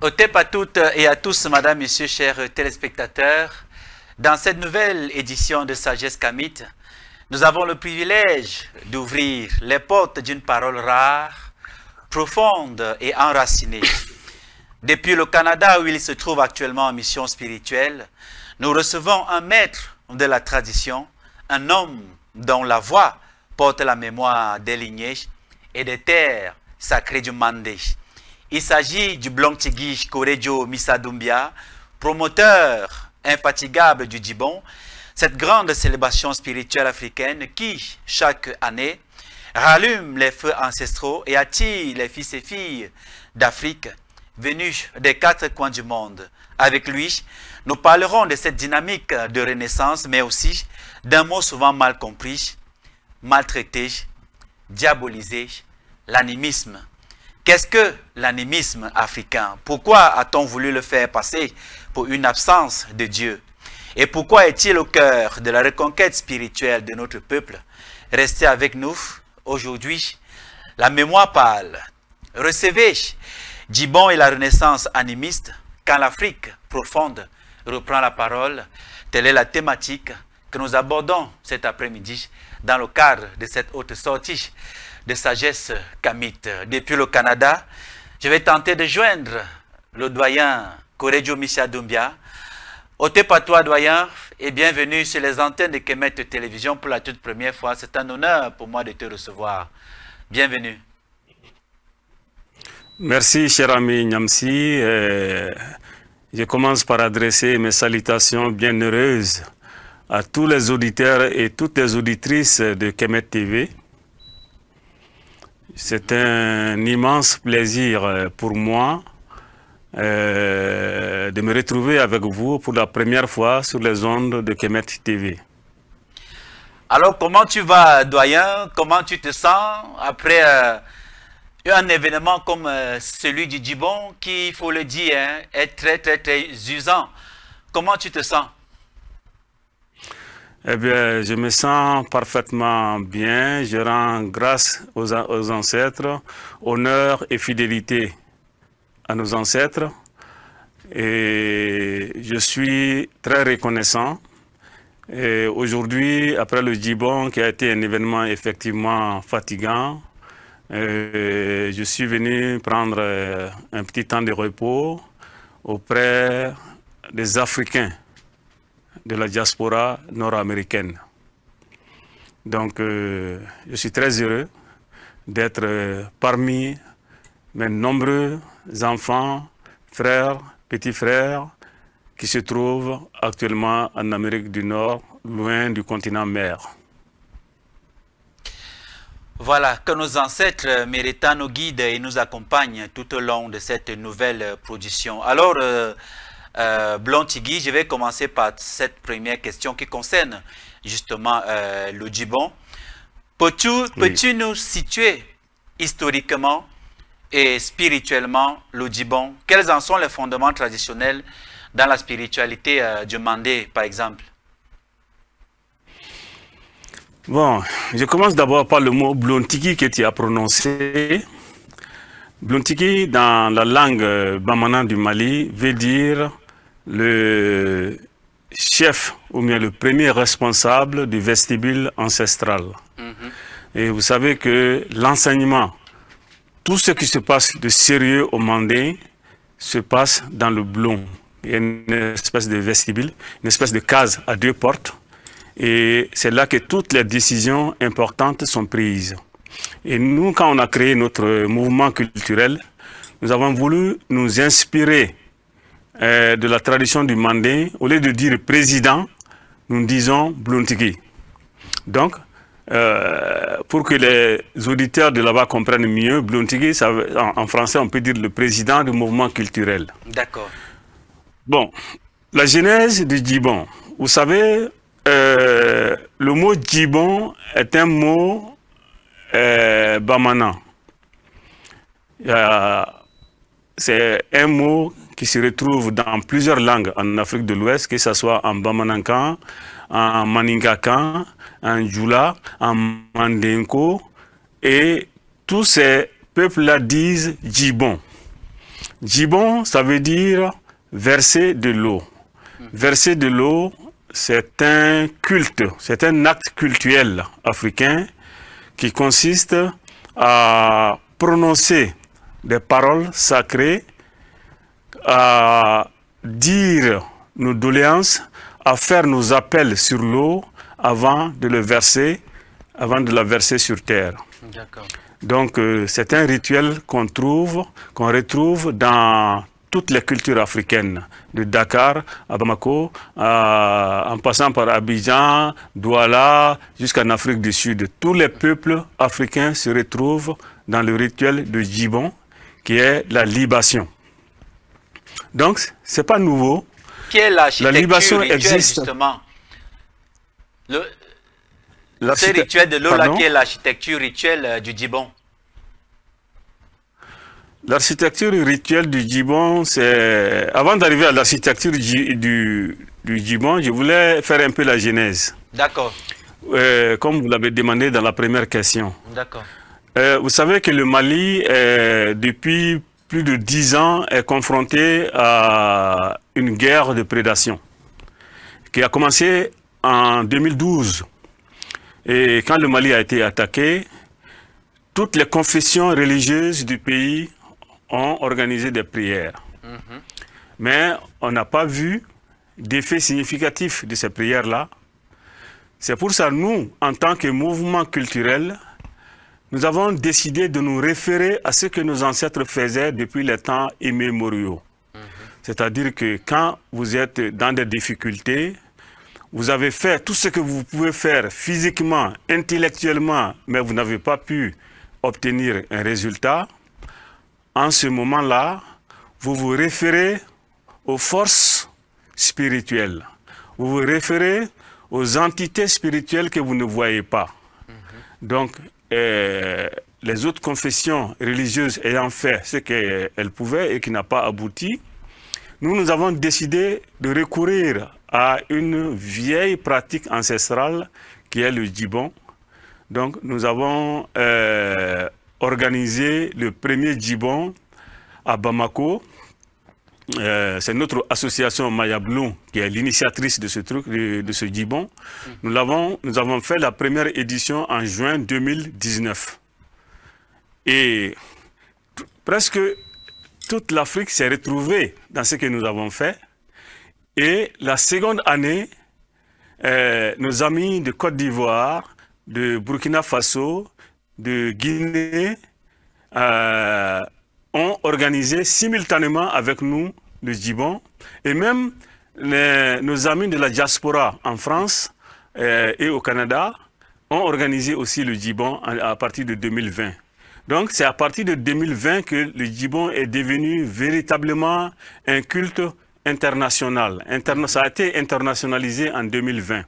Au TEP à toutes et à tous, madame, messieurs, chers téléspectateurs, dans cette nouvelle édition de Sagesse Kamite, nous avons le privilège d'ouvrir les portes d'une parole rare, profonde et enracinée. Depuis le Canada où il se trouve actuellement en mission spirituelle, nous recevons un maître de la tradition, un homme dont la voix porte la mémoire des lignées et des terres sacrées du Mandé. Il s'agit du Blontigui Korejo Misadumbia, promoteur infatigable du Djibon, cette grande célébration spirituelle africaine qui, chaque année, rallume les feux ancestraux et attire les fils et filles d'Afrique venus des quatre coins du monde. Avec lui, nous parlerons de cette dynamique de renaissance, mais aussi d'un mot souvent mal compris, maltraité, diabolisé, l'animisme. Qu'est-ce que l'animisme africain? Pourquoi a-t-on voulu le faire passer pour une absence de Dieu? Et pourquoi est-il au cœur de la reconquête spirituelle de notre peuple? Restez avec nous aujourd'hui. La mémoire parle. Recevez Djibon et la renaissance animiste quand l'Afrique profonde reprend la parole. Telle est la thématique que nous abordons cet après-midi dans le cadre de cette haute sortie de Sagesse Kamite. Depuis le Canada, je vais tenter de joindre le doyen Korejo Misadumbia. Ôtez pas toi, doyen, et bienvenue sur les antennes de Kemet Télévision pour la toute première fois. C'est un honneur pour moi de te recevoir. Bienvenue. Merci, cher ami Nyamsi. Je commence par adresser mes salutations bienheureuses à tous les auditeurs et toutes les auditrices de Kemet TV. C'est un immense plaisir pour moi de me retrouver avec vous pour la première fois sur les ondes de Kemet TV. Alors, comment tu vas, doyen? Comment tu te sens après un événement comme celui du Djibon qui, il faut le dire, hein, est très usant? Comment tu te sens? Eh bien, je me sens parfaitement bien. Je rends grâce aux ancêtres, honneur et fidélité à nos ancêtres. Et je suis très reconnaissant. Et aujourd'hui, après le Djibon, qui a été un événement effectivement fatigant, je suis venu prendre un petit temps de repos auprès des Africains de la diaspora nord-américaine. Donc, je suis très heureux d'être parmi mes nombreux enfants, frères, petits frères, qui se trouvent actuellement en Amérique du Nord, loin du continent mère. Voilà, que nos ancêtres méritants nous guident et nous accompagnent tout au long de cette nouvelle production. Alors, Blontigui, je vais commencer par cette première question qui concerne justement le Djibon. Peux-tu nous situer historiquement et spirituellement le Djibon? Quels en sont les fondements traditionnels dans la spiritualité du Mandé, par exemple? Bon, je commence d'abord par le mot Blontigui que tu as prononcé. Blontigui, dans la langue bamana du Mali, veut dire le chef ou bien le premier responsable du vestibule ancestral. Et vous savez que l'enseignement, tout ce qui se passe de sérieux au Mandé se passe dans le blon. Il y a une espèce de vestibule, une espèce de case à deux portes. Et c'est là que toutes les décisions importantes sont prises. Et nous, quand on a créé notre mouvement culturel, nous avons voulu nous inspirer de la tradition du Mandé. Au lieu de dire président, nous disons Blontigui. Donc, pour que les auditeurs de là-bas comprennent mieux, Blontigui, en français, on peut dire le président du mouvement culturel. D'accord. Bon, la genèse du Djibon. Vous savez, le mot Djibon est un mot bamana. C'est un mot qui se retrouve dans plusieurs langues en Afrique de l'Ouest, que ce soit en bamanankan, en maningakan, en djoula, en mandinko, et tous ces peuples-là disent Djibon. Djibon, ça veut dire verser de l'eau. Verser de l'eau, c'est un culte, c'est un acte cultuel africain qui consiste à prononcer des paroles sacrées, à dire nos doléances, à faire nos appels sur l'eau avant de la verser sur terre. Donc c'est un rituel qu'on retrouve dans toutes les cultures africaines, de Dakar à Bamako, en passant par Abidjan, Douala, jusqu'en Afrique du Sud. Tous les peuples africains se retrouvent dans le rituel de Djibon, qui est la libation. Donc, ce n'est pas nouveau. La libation existe. Justement. Ce rituel de l'eau, qui est l'architecture rituelle du Djibon. L'architecture rituelle du Djibon, c'est... Avant d'arriver à l'architecture du Djibon, je voulais faire un peu la genèse. D'accord. Comme vous l'avez demandé dans la première question. D'accord. Vous savez que le Mali, depuis plus de 10 ans, est confronté à une guerre de prédation qui a commencé en 2012. Et quand le Mali a été attaqué, toutes les confessions religieuses du pays ont organisé des prières. Mais on n'a pas vu d'effet significatif de ces prières-là. C'est pour ça, nous, en tant que mouvement culturel, nous avons décidé de nous référer à ce que nos ancêtres faisaient depuis les temps immémoriaux. C'est-à-dire que quand vous êtes dans des difficultés, vous avez fait tout ce que vous pouvez faire physiquement, intellectuellement, mais vous n'avez pas pu obtenir un résultat. En ce moment-là, vous vous référez aux forces spirituelles. Vous vous référez aux entités spirituelles que vous ne voyez pas. Donc, les autres confessions religieuses ayant fait ce qu'elles pouvaient et qui n'a pas abouti, nous avons décidé de recourir à une vieille pratique ancestrale qui est le Djibon. Donc, nous avons organisé le premier Djibon à Bamako. C'est notre association Maya Blue qui est l'initiatrice de ce truc, de ce Djibon. Nous avons fait la première édition en juin 2019. Et presque toute l'Afrique s'est retrouvée dans ce que nous avons fait. Et la seconde année, nos amis de Côte d'Ivoire, de Burkina Faso, de Guinée, ont organisé simultanément avec nous le Djibon. Et même nos amis de la diaspora en France et au Canada ont organisé aussi le Djibon à partir de 2020. Donc c'est à partir de 2020 que le Djibon est devenu véritablement un culte international. Ça a été internationalisé en 2020.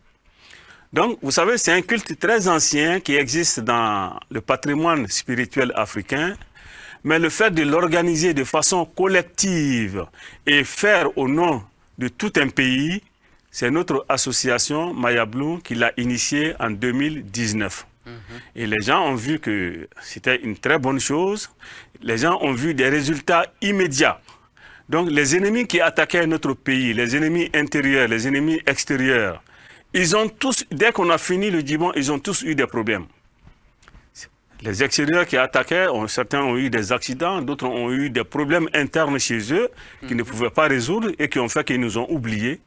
Donc, vous savez, c'est un culte très ancien qui existe dans le patrimoine spirituel africain, mais le fait de l'organiser de façon collective et faire au nom de tout un pays, c'est notre association Maya Blue qui l'a initié en 2019. Et les gens ont vu que c'était une très bonne chose. Les gens ont vu des résultats immédiats. Donc, les ennemis qui attaquaient notre pays, les ennemis intérieurs, les ennemis extérieurs, ils ont tous, dès qu'on a fini le Djibon, ils ont tous eu des problèmes. Les extérieurs qui attaquaient, certains ont eu des accidents, d'autres ont eu des problèmes internes chez eux qu'ils ne pouvaient pas résoudre et qui ont fait qu'ils nous ont oubliés.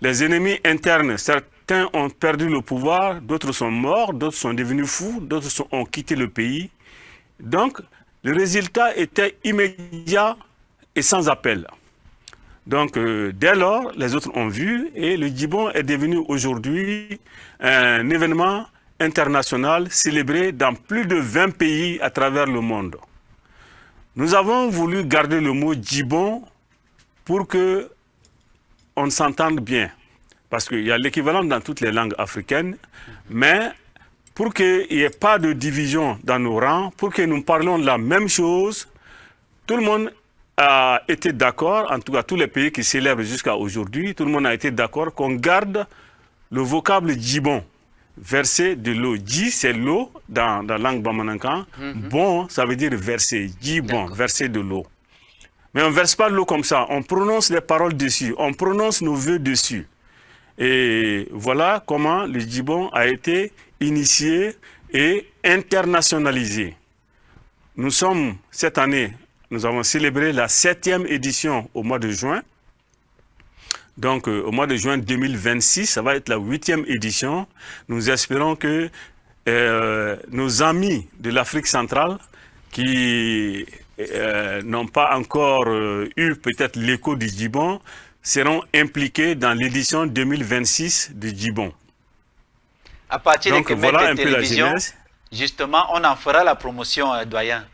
Les ennemis internes, certains ont perdu le pouvoir, d'autres sont morts, d'autres sont devenus fous, d'autres ont quitté le pays. Donc, le résultat était immédiat et sans appel. Donc, dès lors, les autres ont vu et le Djibon est devenu aujourd'hui un événement international célébré dans plus de 20 pays à travers le monde. Nous avons voulu garder le mot Djibon pour que on s'entende bien. Parce qu'il y a l'équivalent dans toutes les langues africaines, mais pour qu'il n'y ait pas de division dans nos rangs, pour que nous parlions de la même chose, tout le monde a été d'accord, en tout cas tous les pays qui célèbrent jusqu'à aujourd'hui, tout le monde a été d'accord qu'on garde le vocable Djibon, verser de l'eau. Dji, c'est l'eau dans la langue bamanankan. Bon, ça veut dire verser. Djibon, verser de l'eau. Mais on ne verse pas l'eau comme ça. On prononce des paroles dessus. On prononce nos vœux dessus. Et voilà comment le Djibon a été initié et internationalisé. Nous sommes, cette année, nous avons célébré la 7e édition au mois de juin. Donc, au mois de juin 2026, ça va être la 8e édition. Nous espérons que nos amis de l'Afrique centrale qui n'ont pas encore eu peut-être l'écho du Djibon seront impliqués dans l'édition 2026 du Djibon. À partir donc, de voilà un peu la télévision, genèse. justement, on en fera la promotion, doyen.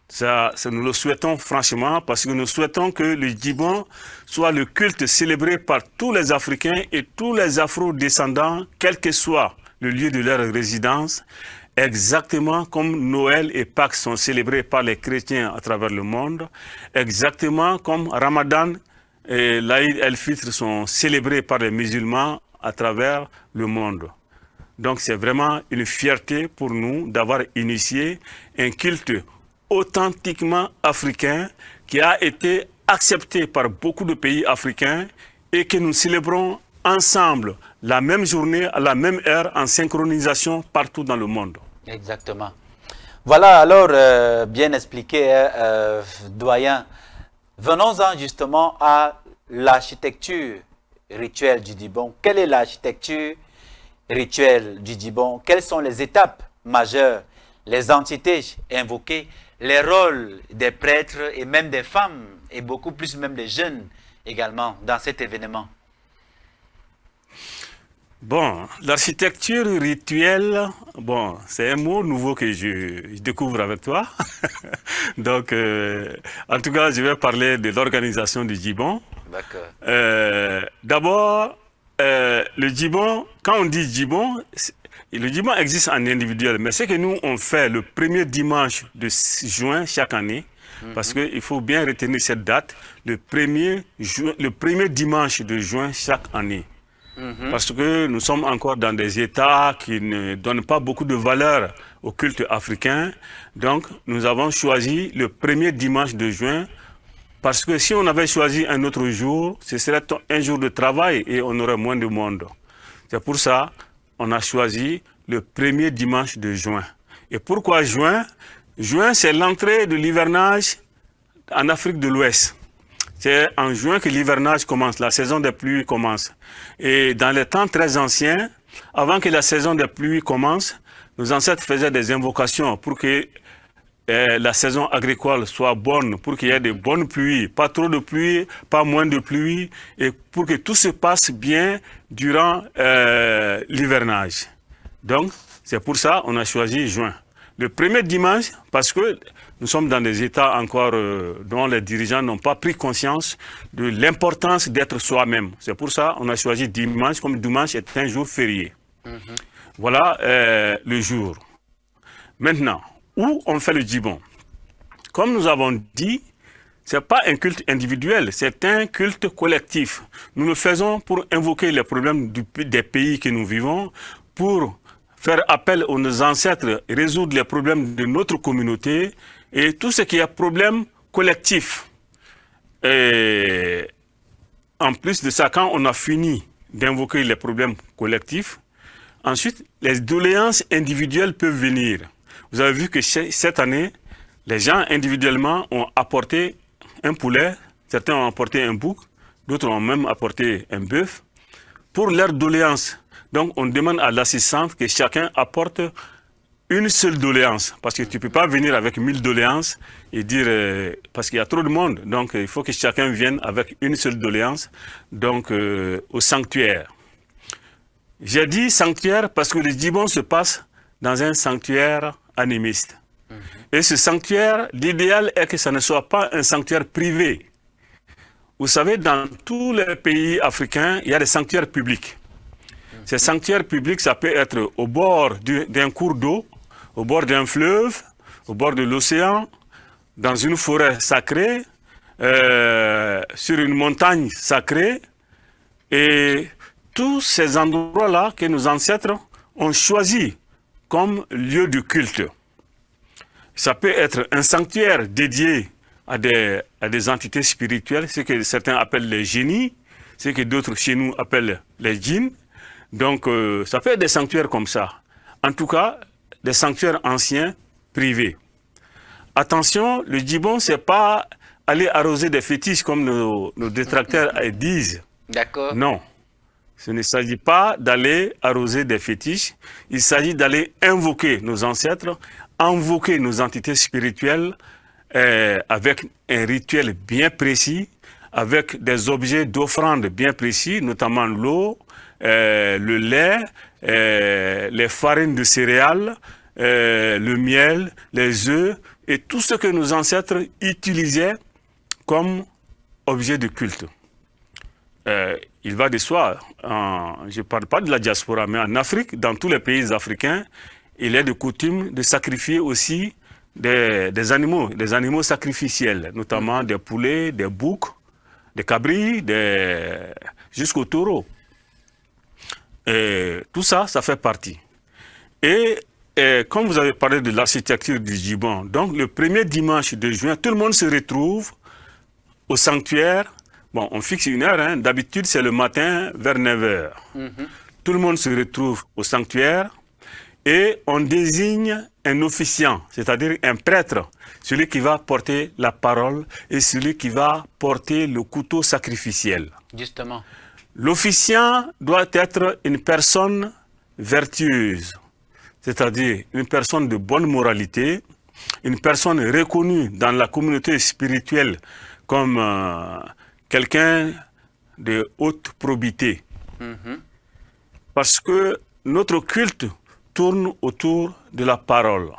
Ça, nous le souhaitons franchement parce que nous souhaitons que le Djibon soit le culte célébré par tous les Africains et tous les Afro-descendants, quel que soit le lieu de leur résidence, exactement comme Noël et Pâques sont célébrés par les chrétiens à travers le monde, exactement comme Ramadan et l'Aïd el-Fitr sont célébrés par les musulmans à travers le monde. Donc c'est vraiment une fierté pour nous d'avoir initié un culte authentiquement africain qui a été accepté par beaucoup de pays africains et que nous célébrons ensemble la même journée, à la même heure, en synchronisation partout dans le monde. Exactement. Voilà alors bien expliqué, doyen. Venons-en justement à l'architecture rituelle du Djibon. Quelle est l'architecture rituelle du Djibon? Quelles sont les étapes majeures, les entités invoquées, les rôles des prêtres et même des femmes, et beaucoup plus même des jeunes également dans cet événement? Bon, l'architecture rituelle, bon, c'est un mot nouveau que je découvre avec toi. Donc, en tout cas, je vais parler de l'organisation du Djibon. D'accord. D'abord, le Djibon, quand on dit Djibon, le Djibon existe en individuel, mais c'est que nous, on fait le premier dimanche de juin chaque année, parce qu'il faut bien retenir cette date, le premier dimanche de juin chaque année. Parce que nous sommes encore dans des États qui ne donnent pas beaucoup de valeur au culte africain. Donc, nous avons choisi le premier dimanche de juin parce que si on avait choisi un autre jour, ce serait un jour de travail et on aurait moins de monde. C'est pour ça qu'on a choisi le premier dimanche de juin. Et pourquoi juin? Juin, c'est l'entrée de l'hivernage en Afrique de l'Ouest. C'est en juin que l'hivernage commence, la saison des pluies commence. Et dans les temps très anciens, avant que la saison des pluies commence, nos ancêtres faisaient des invocations pour que la saison agricole soit bonne, pour qu'il y ait de bonnes pluies, pas trop de pluie, pas moins de pluie, et pour que tout se passe bien durant l'hivernage. Donc, c'est pour ça qu'on a choisi juin. Le premier dimanche, parce que nous sommes dans des États encore dont les dirigeants n'ont pas pris conscience de l'importance d'être soi-même. C'est pour ça qu'on a choisi dimanche, comme dimanche est un jour férié. Voilà le jour. Maintenant, où on fait le Djibon? Comme nous avons dit, ce n'est pas un culte individuel, c'est un culte collectif. Nous le faisons pour invoquer les problèmes des pays que nous vivons, pour faire appel à nos ancêtres, résoudre les problèmes de notre communauté et tout ce qui est problème collectif. Et en plus de ça, quand on a fini d'invoquer les problèmes collectifs, ensuite, les doléances individuelles peuvent venir. Vous avez vu que cette année, les gens individuellement ont apporté un poulet, certains ont apporté un bouc, d'autres ont même apporté un bœuf pour leurs doléances. Donc, on demande à l'assistante que chacun apporte une seule doléance. Parce que tu ne peux pas venir avec 1000 doléances et dire... parce qu'il y a trop de monde. Donc, il faut que chacun vienne avec une seule doléance. Donc, au sanctuaire. J'ai dit sanctuaire parce que le Djibon se passe dans un sanctuaire animiste. Et ce sanctuaire, l'idéal est que ça ne soit pas un sanctuaire privé. Vous savez, dans tous les pays africains, il y a des sanctuaires publics. Ces sanctuaires publics, ça peut être au bord d'un cours d'eau, au bord d'un fleuve, au bord de l'océan, dans une forêt sacrée, sur une montagne sacrée. Et tous ces endroits-là que nos ancêtres ont choisis comme lieu de culte. Ça peut être un sanctuaire dédié à des entités spirituelles, ce que certains appellent les génies, ce que d'autres chez nous appellent les djinns. Donc, ça peut être des sanctuaires comme ça. En tout cas, des sanctuaires anciens, privés. Attention, le djibon, c'est pas aller arroser des fétiches comme nos détracteurs disent. D'accord. Non. Ce ne s'agit pas d'aller arroser des fétiches. Il s'agit d'aller invoquer nos ancêtres, invoquer nos entités spirituelles avec un rituel bien précis, avec des objets d'offrande bien précis, notamment l'eau, le lait, les farines de céréales, le miel, les œufs et tout ce que nos ancêtres utilisaient comme objet de culte. Il va de soi, je ne parle pas de la diaspora, mais en Afrique, dans tous les pays africains, il est de coutume de sacrifier aussi des animaux sacrificiels, notamment des poulets, des boucs, des cabris, jusqu'aux taureaux. Tout ça, ça fait partie. Et comme vous avez parlé de l'architecture du Djibon, donc le premier dimanche de juin, tout le monde se retrouve au sanctuaire. Bon, on fixe une heure, hein. D'habitude c'est le matin vers 9 h. Tout le monde se retrouve au sanctuaire et on désigne un officiant, c'est-à-dire un prêtre, celui qui va porter la parole et celui qui va porter le couteau sacrificiel. Justement. L'officiant doit être une personne vertueuse, c'est-à-dire une personne de bonne moralité, une personne reconnue dans la communauté spirituelle comme quelqu'un de haute probité. Parce que notre culte tourne autour de la parole.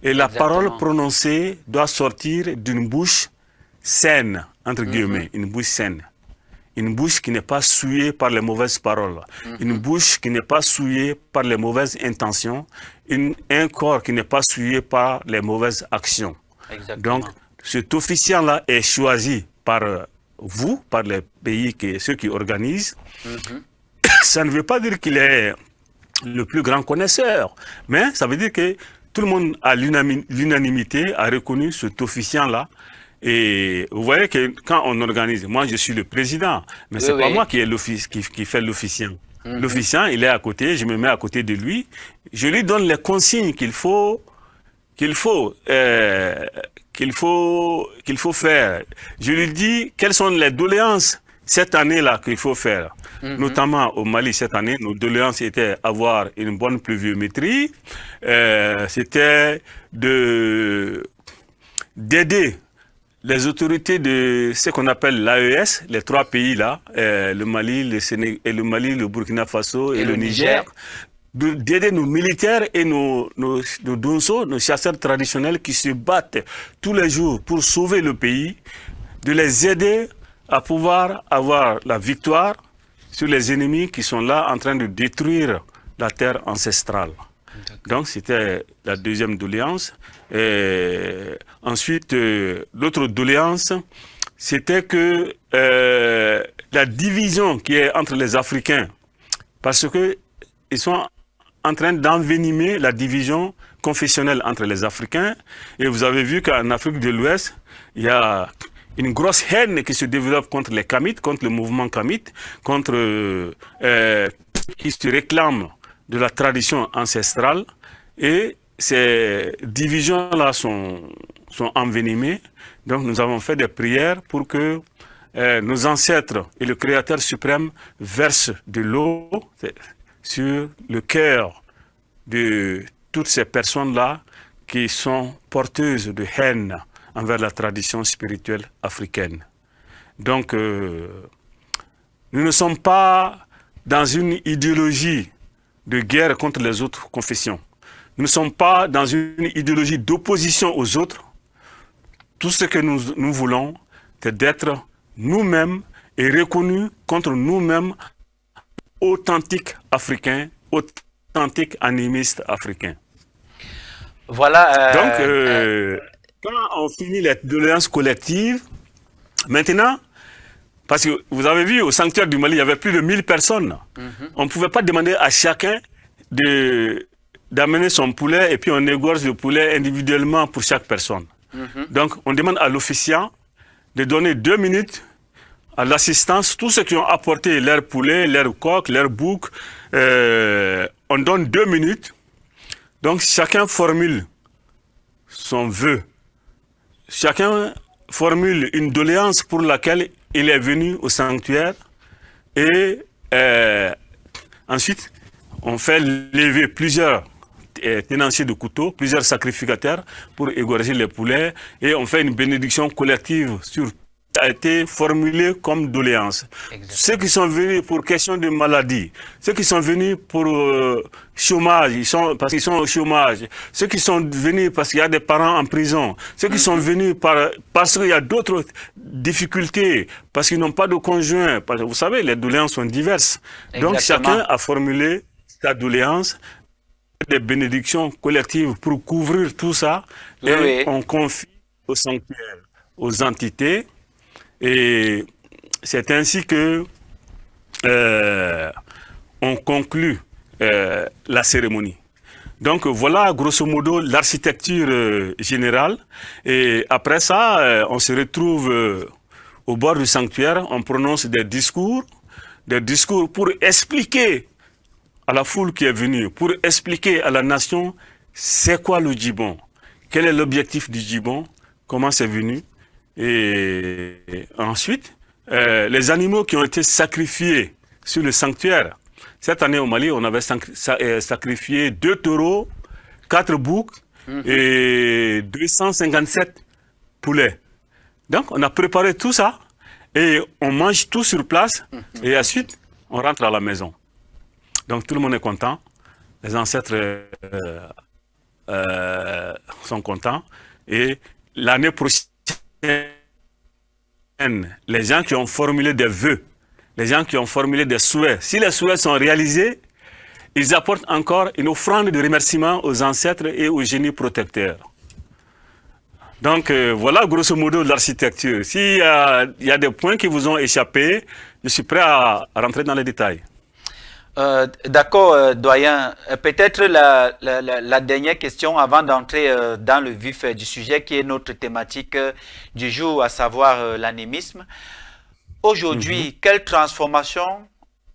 Et la parole prononcée doit sortir d'une bouche saine, entre guillemets, une bouche saine. Une bouche qui n'est pas souillée par les mauvaises paroles. Une bouche qui n'est pas souillée par les mauvaises intentions. Un corps qui n'est pas souillé par les mauvaises actions. Exactement. Donc, cet officiant-là est choisi par vous, par les pays, ceux qui organisent. Ça ne veut pas dire qu'il est le plus grand connaisseur, mais ça veut dire que tout le monde à l'unanimité a reconnu cet officiant-là. Et vous voyez que quand on organise, moi je suis le président, mais c'est pas moi qui fait l'officiant. L'officiant, il est à côté, je me mets à côté de lui, je lui donne les consignes qu'il faut faire. Je lui dis quelles sont les doléances cette année-là qu'il faut faire. Notamment au Mali, cette année, nos doléances étaient avoir une bonne pluviométrie, c'était d'aider les autorités de ce qu'on appelle l'AES, les trois pays-là, le Mali, le Burkina Faso et le Niger, d'aider nos militaires et nos donsos, nos chasseurs traditionnels qui se battent tous les jours pour sauver le pays, de les aider à pouvoir avoir la victoire sur les ennemis qui sont là en train de détruire la terre ancestrale. Donc c'était la deuxième doléance. Et ensuite, l'autre doléance, c'était que la division qui est entre les Africains, parce qu'ils sont en train d'envenimer la division confessionnelle entre les Africains. Et vous avez vu qu'en Afrique de l'Ouest, il y a une grosse haine qui se développe contre les Kamites, contre le mouvement Kamite, contre qui se réclament de la tradition ancestrale. Et ces divisions-là sont envenimées. Donc nous avons fait des prières pour que nos ancêtres et le Créateur suprême versent de l'eau sur le cœur de toutes ces personnes-là qui sont porteuses de haine envers la tradition spirituelle africaine. Donc, nous ne sommes pas dans une idéologie de guerre contre les autres confessions. Nous ne sommes pas dans une idéologie d'opposition aux autres. Tout ce que nous voulons, c'est d'être nous-mêmes et reconnus contre nous-mêmes authentiques africains, authentiques animistes africains. Voilà. Donc, quand on finit les doléances collectives, maintenant, parce que vous avez vu, au sanctuaire du Mali, il y avait plus de 1000 personnes. On ne pouvait pas demander à chacun d'amener son poulet et puis on égorge le poulet individuellement pour chaque personne. Donc, on demande à l'officiant de donner 2 minutes à l'assistance, tous ceux qui ont apporté leur poulet, leur coq, leur bouc. On donne 2 minutes. Donc, chacun formule son vœu. Chacun formule une doléance pour laquelle il est venu au sanctuaire. Et ensuite, on fait lever plusieurs tenanciers de couteaux, plusieurs sacrificateurs pour égorger les poulets. Et on fait une bénédiction collective sur a été formulé comme doléance. Exactement. Ceux qui sont venus pour question de maladie, ceux qui sont venus pour chômage, parce qu'ils sont au chômage, ceux qui sont venus parce qu'il y a des parents en prison, ceux qui sont venus parce qu'il y a d'autres difficultés, parce qu'ils n'ont pas de conjoint. Vous savez, les doléances sont diverses. Exactement. Donc chacun a formulé sa doléance, des bénédictions collectives pour couvrir tout ça, et on confie au sanctuaire, aux entités. Et c'est ainsi que on conclut la cérémonie. Donc voilà grosso modo l'architecture générale. Et après ça, on se retrouve au bord du sanctuaire, on prononce des discours pour expliquer à la foule qui est venue, pour expliquer à la nation c'est quoi le djibon, quel est l'objectif du djibon, comment c'est venu. Et ensuite, les animaux qui ont été sacrifiés sur le sanctuaire. Cette année au Mali, on avait sacrifié 2 taureaux, 4 boucs et 257 poulets. Donc, on a préparé tout ça et on mange tout sur place et ensuite, on rentre à la maison. Donc, tout le monde est content. Les ancêtres sont contents. Et l'année prochaine, les gens qui ont formulé des vœux, les gens qui ont formulé des souhaits, si les souhaits sont réalisés, ils apportent encore une offrande de remerciement aux ancêtres et aux génies protecteurs. Donc voilà grosso modo l'architecture. S'il y a des points qui vous ont échappé, je suis prêt à rentrer dans les détails. D'accord, doyen. Peut-être la dernière question avant d'entrer dans le vif du sujet qui est notre thématique du jour, à savoir l'anémisme. Aujourd'hui, quelle transformation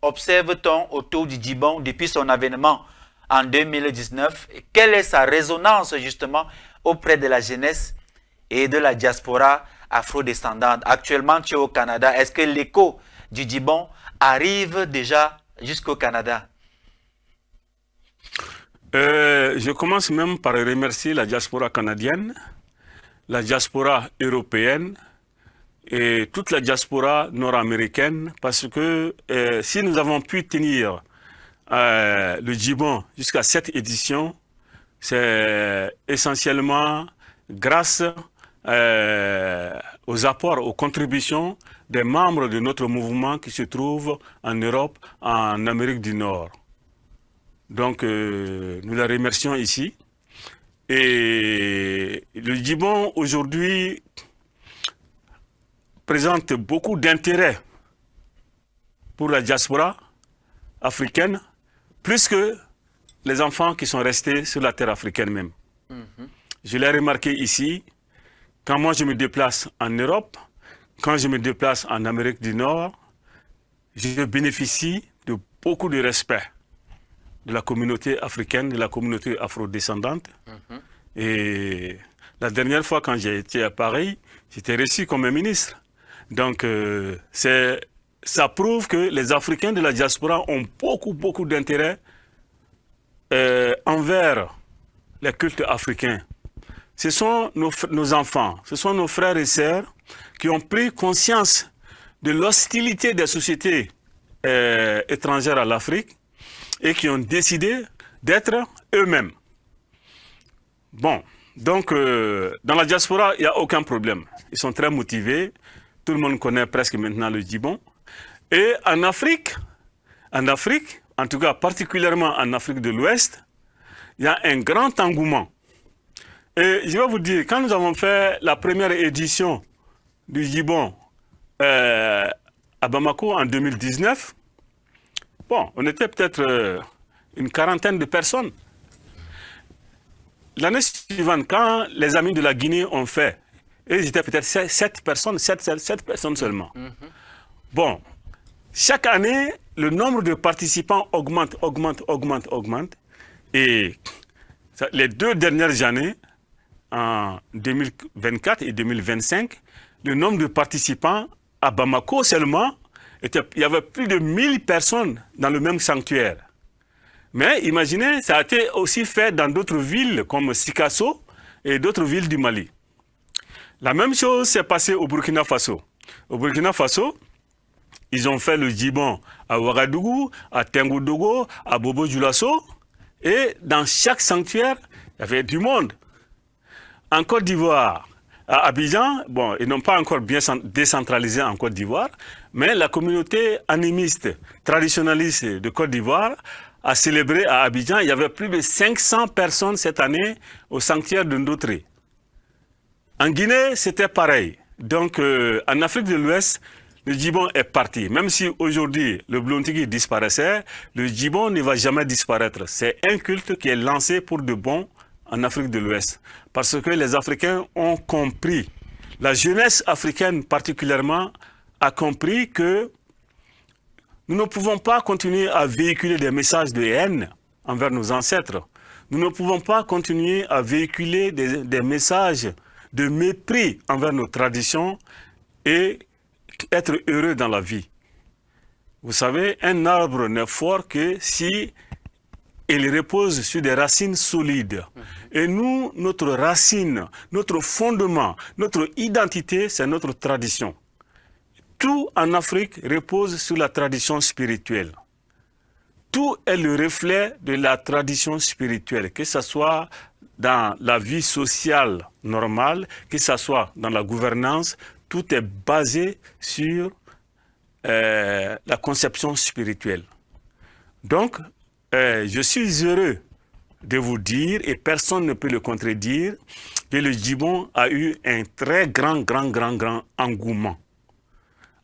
observe-t-on autour du djibon depuis son avènement en 2019? Quelle est sa résonance justement auprès de la jeunesse et de la diaspora afro-descendante? Actuellement, tu es au Canada. Est-ce que l'écho du djibon arrive déjà jusqu'au Canada? Je commence même par remercier la diaspora canadienne, la diaspora européenne et toute la diaspora nord-américaine, parce que si nous avons pu tenir le djibon jusqu'à cette édition, c'est essentiellement grâce aux apports, aux contributions des membres de notre mouvement qui se trouvent en Europe, en Amérique du Nord. Donc, nous la remercions ici. Et le djibon, aujourd'hui, présente beaucoup d'intérêt pour la diaspora africaine, plus que les enfants qui sont restés sur la terre africaine même. Je l'ai remarqué ici, quand moi je me déplace en Europe, quand je me déplace en Amérique du Nord, je bénéficie de beaucoup de respect de la communauté africaine, de la communauté afrodescendante. Et la dernière fois quand j'ai été à Paris, j'étais reçu comme un ministre. Donc ça prouve que les Africains de la diaspora ont beaucoup d'intérêt envers les cultes africains. Ce sont nos enfants, ce sont nos frères et sœurs qui ont pris conscience de l'hostilité des sociétés étrangères à l'Afrique et qui ont décidé d'être eux-mêmes. Bon, donc dans la diaspora, il n'y a aucun problème. Ils sont très motivés. Tout le monde connaît presque maintenant le djibon. Et en Afrique, en tout cas particulièrement en Afrique de l'Ouest, il y a un grand engouement. Et je vais vous dire, quand nous avons fait la première édition du djibon à Bamako en 2019, bon, on était peut-être une quarantaine de personnes. l'année suivante, quand les amis de la Guinée ont fait, ils étaient peut-être 7 personnes seulement. Bon, chaque année, le nombre de participants augmente. Et les 2 dernières années, en 2024 et 2025, le nombre de participants à Bamako seulement, il y avait plus de 1000 personnes dans le même sanctuaire. Mais imaginez, ça a été aussi fait dans d'autres villes comme Sikasso et d'autres villes du Mali. La même chose s'est passée au Burkina Faso. Au Burkina Faso, ils ont fait le djibon à Ouagadougou, à Tengodogo, à Bobo Dioulasso. Et dans chaque sanctuaire, il y avait du monde. En Côte d'Ivoire, à Abidjan, bon, ils n'ont pas encore bien décentralisé en Côte d'Ivoire, mais la communauté animiste, traditionnaliste de Côte d'Ivoire a célébré à Abidjan. Il y avait plus de 500 personnes cette année au sanctuaire de Ndotré. En Guinée, c'était pareil. Donc, en Afrique de l'Ouest, le djibon est parti. Même si aujourd'hui, le Blontigi disparaissait, le djibon ne va jamais disparaître. C'est un culte qui est lancé pour de bon en Afrique de l'Ouest. Parce que les Africains ont compris, la jeunesse africaine particulièrement a compris que nous ne pouvons pas continuer à véhiculer des messages de haine envers nos ancêtres. Nous ne pouvons pas continuer à véhiculer des messages de mépris envers nos traditions et être heureux dans la vie. Vous savez, un arbre n'est fort que si il repose sur des racines solides. Et nous, notre racine, notre fondement, notre identité, c'est notre tradition. Tout en Afrique repose sur la tradition spirituelle. Tout est le reflet de la tradition spirituelle, que ce soit dans la vie sociale normale, que ce soit dans la gouvernance, tout est basé sur la conception spirituelle. Donc, je suis heureux de vous dire, et personne ne peut le contredire, que le djibon a eu un très grand engouement.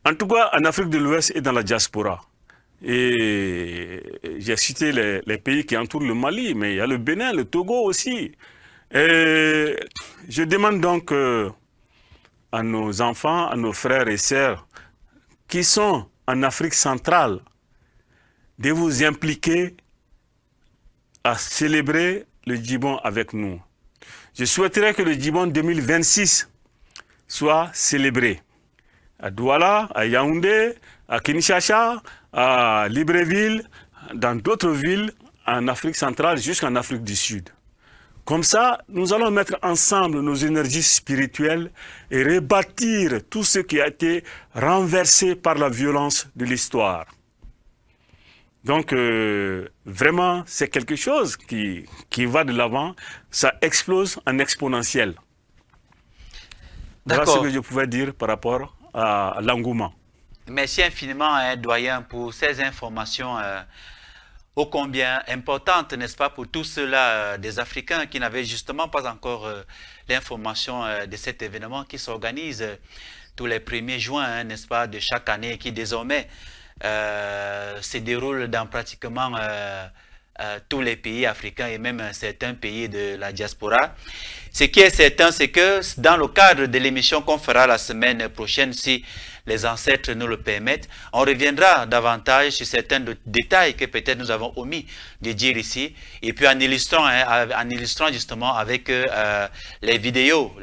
En tout cas, en Afrique de l'Ouest et dans la diaspora. Et j'ai cité les pays qui entourent le Mali, mais il y a le Bénin, le Togo aussi. Et je demande donc à nos enfants, à nos frères et sœurs qui sont en Afrique centrale, de vous impliquer à célébrer le djibon avec nous. Je souhaiterais que le djibon 2026 soit célébré à Douala, à Yaoundé, à Kinshasa, à Libreville, dans d'autres villes en Afrique centrale jusqu'en Afrique du Sud. Comme ça, nous allons mettre ensemble nos énergies spirituelles et rebâtir tout ce qui a été renversé par la violence de l'histoire. Donc, vraiment, c'est quelque chose qui va de l'avant. Ça explose en exponentiel. Voilà ce que je pouvais dire par rapport à l'engouement. Merci infiniment, doyen, pour ces informations ô combien importantes, n'est-ce pas, pour tous ceux-là des Africains qui n'avaient justement pas encore l'information de cet événement qui s'organise tous les 1er juin, n'est-ce pas, de chaque année et qui désormais se déroule dans pratiquement tous les pays africains et même certains pays de la diaspora. Ce qui est certain, c'est que dans le cadre de l'émission qu'on fera la semaine prochaine, si les ancêtres nous le permettent, on reviendra davantage sur certains détails que peut-être nous avons omis de dire ici, et puis en illustrant justement avec les vidéos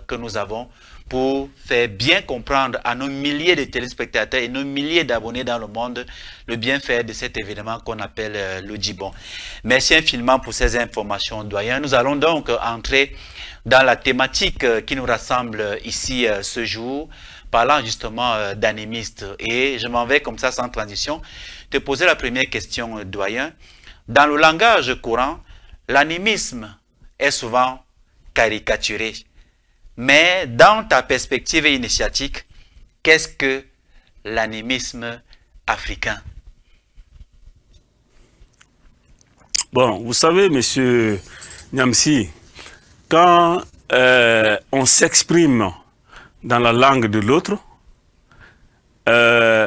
que nous avons, pour faire bien comprendre à nos milliers de téléspectateurs et nos milliers d'abonnés dans le monde le bienfait de cet événement qu'on appelle le djibon. Merci infiniment pour ces informations, doyen. Nous allons donc entrer dans la thématique qui nous rassemble ici ce jour, parlant justement d'animistes. Et je m'en vais comme ça sans transition te poser la première question, doyen. Dans le langage courant, l'animisme est souvent caricaturé. Mais dans ta perspective initiatique, qu'est-ce que l'animisme africain? Bon, vous savez, monsieur Nyamsi, quand on s'exprime dans la langue de l'autre,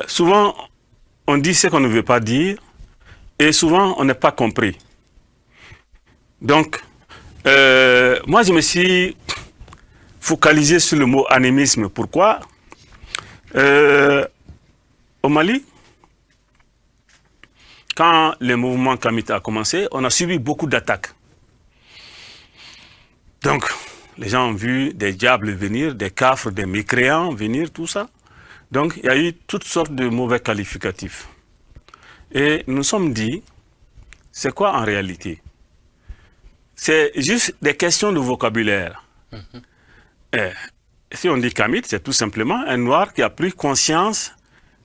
souvent on dit ce qu'on ne veut pas dire et souvent on n'est pas compris. Donc, Moi, je me suis focalisé sur le mot animisme. Pourquoi? Au Mali, quand le mouvement Kamit a commencé, on a subi beaucoup d'attaques. Donc, les gens ont vu des diables venir, des cafres, des mécréants venir, tout ça. Donc, il y a eu toutes sortes de mauvais qualificatifs. Et nous nous sommes dit, c'est quoi en réalité? C'est juste des questions de vocabulaire. Si on dit Kamit, c'est tout simplement un noir qui a pris conscience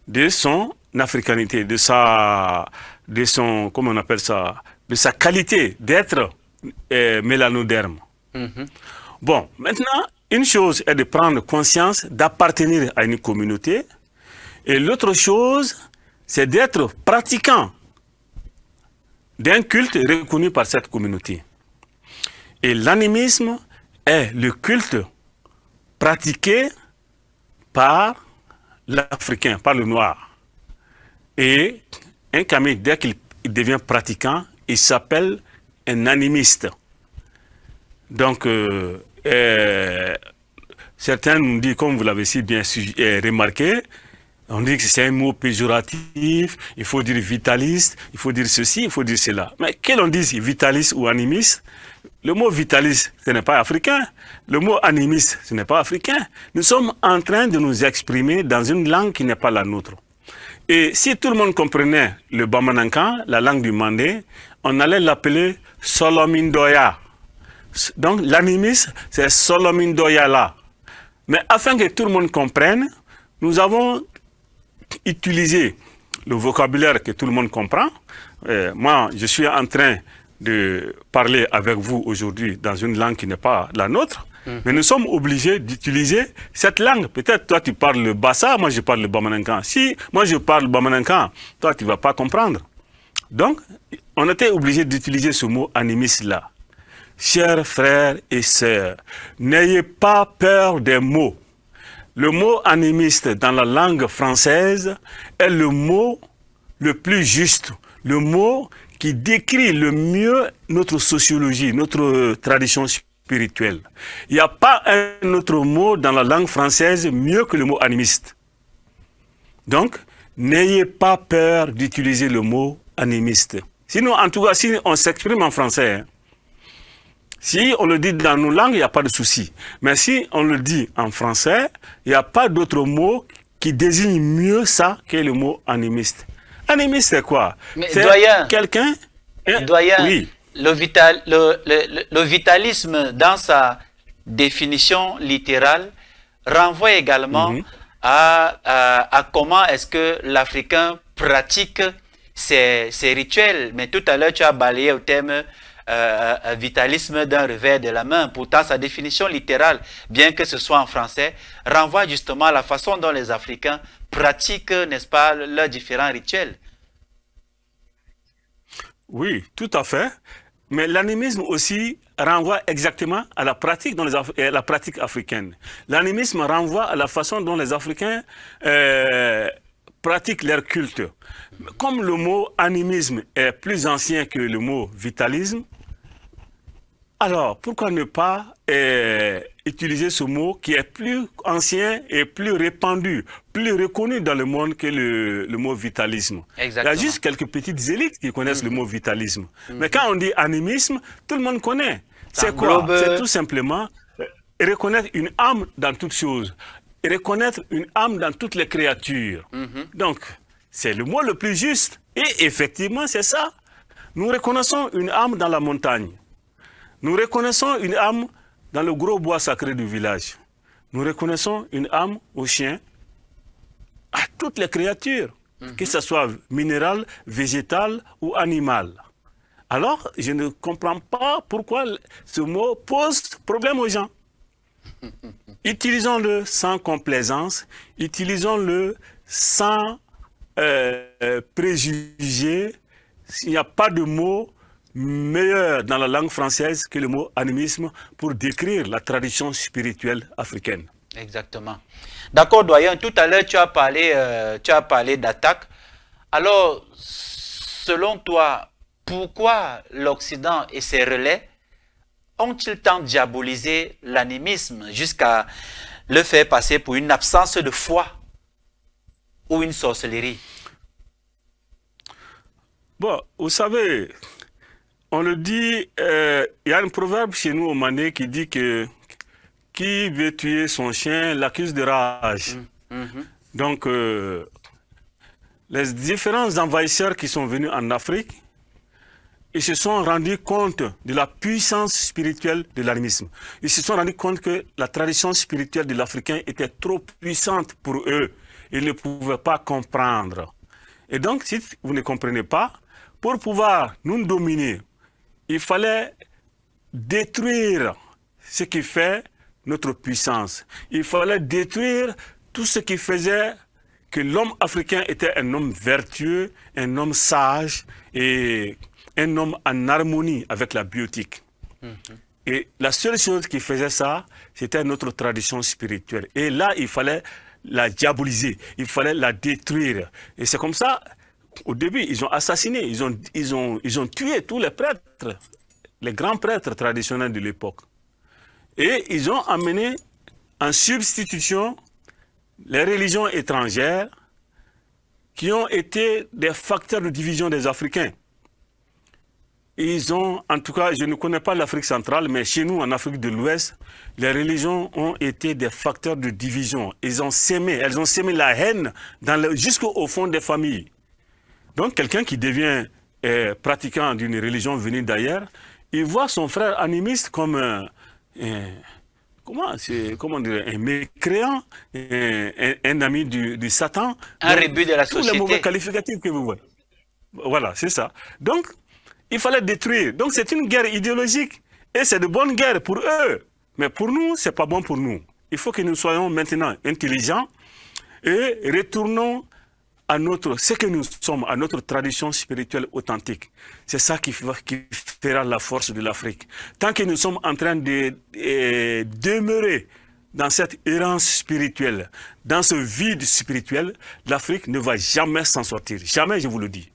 de son africanité, de son, comment on appelle ça, de sa qualité d'être mélanoderme. Bon, maintenant, une chose est de prendre conscience d'appartenir à une communauté, et l'autre chose, c'est d'être pratiquant d'un culte reconnu par cette communauté. Et l'animisme est le culte pratiqué par l'Africain, par le noir. Et un Kamit, dès qu'il devient pratiquant, il s'appelle un animiste. Donc, certains nous disent, comme vous l'avez si bien remarqué, on dit que c'est un mot péjoratif, il faut dire vitaliste, il faut dire ceci, il faut dire cela. Mais qu'on dise vitaliste ou animiste, le mot vitaliste, ce n'est pas africain. Le mot animiste, ce n'est pas africain. Nous sommes en train de nous exprimer dans une langue qui n'est pas la nôtre. Et si tout le monde comprenait le Bamanankan, la langue du Mandé, on allait l'appeler Solomindoya. Donc l'animisme, c'est Solomindoya là. Mais afin que tout le monde comprenne, nous avons utilisé le vocabulaire que tout le monde comprend. Moi, je suis en train de parler avec vous aujourd'hui dans une langue qui n'est pas la nôtre, mais nous sommes obligés d'utiliser cette langue. Peut-être toi tu parles le Bassa, moi je parle le Bamanankan. Si moi je parle le Bamanankan, toi tu ne vas pas comprendre. Donc, on était obligé d'utiliser ce mot animiste là. Chers frères et sœurs, n'ayez pas peur des mots. Le mot animiste dans la langue française est le mot le plus juste, le mot qui décrit le mieux notre sociologie, notre tradition spirituelle. Il n'y a pas un autre mot dans la langue française mieux que le mot animiste. Donc, n'ayez pas peur d'utiliser le mot animiste. Sinon, en tout cas, si on s'exprime en français, hein, si on le dit dans nos langues, il n'y a pas de souci. Mais si on le dit en français, il n'y a pas d'autre mot qui désigne mieux ça que le mot animiste. Animiste, c'est quoi? C'est quelqu'un... Doyen, oui. Le vitalisme, dans sa définition littérale, renvoie également à comment est-ce que l'Africain pratique ses rituels. Mais tout à l'heure, tu as balayé au thème vitalisme d'un revers de la main. Pourtant, sa définition littérale, bien que ce soit en français, renvoie justement à la façon dont les Africains pratiquent, n'est-ce pas, leurs différents rituels. Oui, tout à fait. Mais l'animisme aussi renvoie exactement à la pratique, la pratique africaine. L'animisme renvoie à la façon dont les Africains pratiquent leur culte. Comme le mot animisme est plus ancien que le mot vitalisme, alors pourquoi ne pas utiliser ce mot qui est plus ancien et plus répandu, plus reconnu dans le monde que le mot vitalisme. Exactement. Il y a juste quelques petites élites qui connaissent le mot vitalisme. Mais quand on dit animisme, tout le monde connaît. C'est quoi? C'est tout simplement reconnaître une âme dans toutes choses, reconnaître une âme dans toutes les créatures. Donc, c'est le mot le plus juste. Et effectivement, c'est ça. Nous reconnaissons une âme dans la montagne. Nous reconnaissons une âme dans le gros bois sacré du village. Nous reconnaissons une âme aux chiens, à toutes les créatures, que ce soit minérale, végétale ou animale. Alors, je ne comprends pas pourquoi ce mot pose problème aux gens. Utilisons-le sans complaisance, utilisons-le sans préjugés. Il n'y a pas de mot meilleur dans la langue française que le mot animisme pour décrire la tradition spirituelle africaine. Exactement. D'accord, doyen, tout à l'heure tu as parlé d'attaque. Alors, selon toi, pourquoi l'Occident et ses relais ont-ils tant diabolisé l'animisme jusqu'à le faire passer pour une absence de foi ou une sorcellerie? Bon, vous savez, on le dit, il y a un proverbe chez nous au Mané qui dit que qui veut tuer son chien l'accuse de rage. Donc, les différents envahisseurs qui sont venus en Afrique, ils se sont rendus compte de la puissance spirituelle de l'animisme. Ils se sont rendus compte que la tradition spirituelle de l'Africain était trop puissante pour eux. Ils ne pouvaient pas comprendre. Et donc, si vous ne comprenez pas, pour pouvoir nous dominer, il fallait détruire ce qui fait notre puissance. Il fallait détruire tout ce qui faisait que l'homme africain était un homme vertueux, un homme sage et un homme en harmonie avec la biotique. Et la seule chose qui faisait ça, c'était notre tradition spirituelle. Et là, il fallait la diaboliser, il fallait la détruire. Et c'est comme ça, au début, ils ont assassiné, ils ont tué tous les prêtres, les grands prêtres traditionnels de l'époque. Et ils ont amené en substitution les religions étrangères qui ont été des facteurs de division des Africains. Ils ont, en tout cas, je ne connais pas l'Afrique centrale, mais chez nous, en Afrique de l'Ouest, les religions ont été des facteurs de division. Elles ont sémé la haine jusqu'au fond des familles. Donc, quelqu'un qui devient pratiquant d'une religion venue d'ailleurs, il voit son frère animiste comme comment dire, un mécréant, un ami du Satan. Un rebut de la société. Tous les mauvais qualificatifs que vous voyez. Voilà, c'est ça. Donc, il fallait détruire. Donc, c'est une guerre idéologique. Et c'est de bonnes guerres pour eux. Mais pour nous, ce n'est pas bon pour nous. Il faut que nous soyons maintenant intelligents et retournons à ce que nous sommes, à notre tradition spirituelle authentique. C'est ça qui fera la force de l'Afrique. Tant que nous sommes en train de demeurer dans cette errance spirituelle, dans ce vide spirituel, l'Afrique ne va jamais s'en sortir. Jamais, je vous le dis.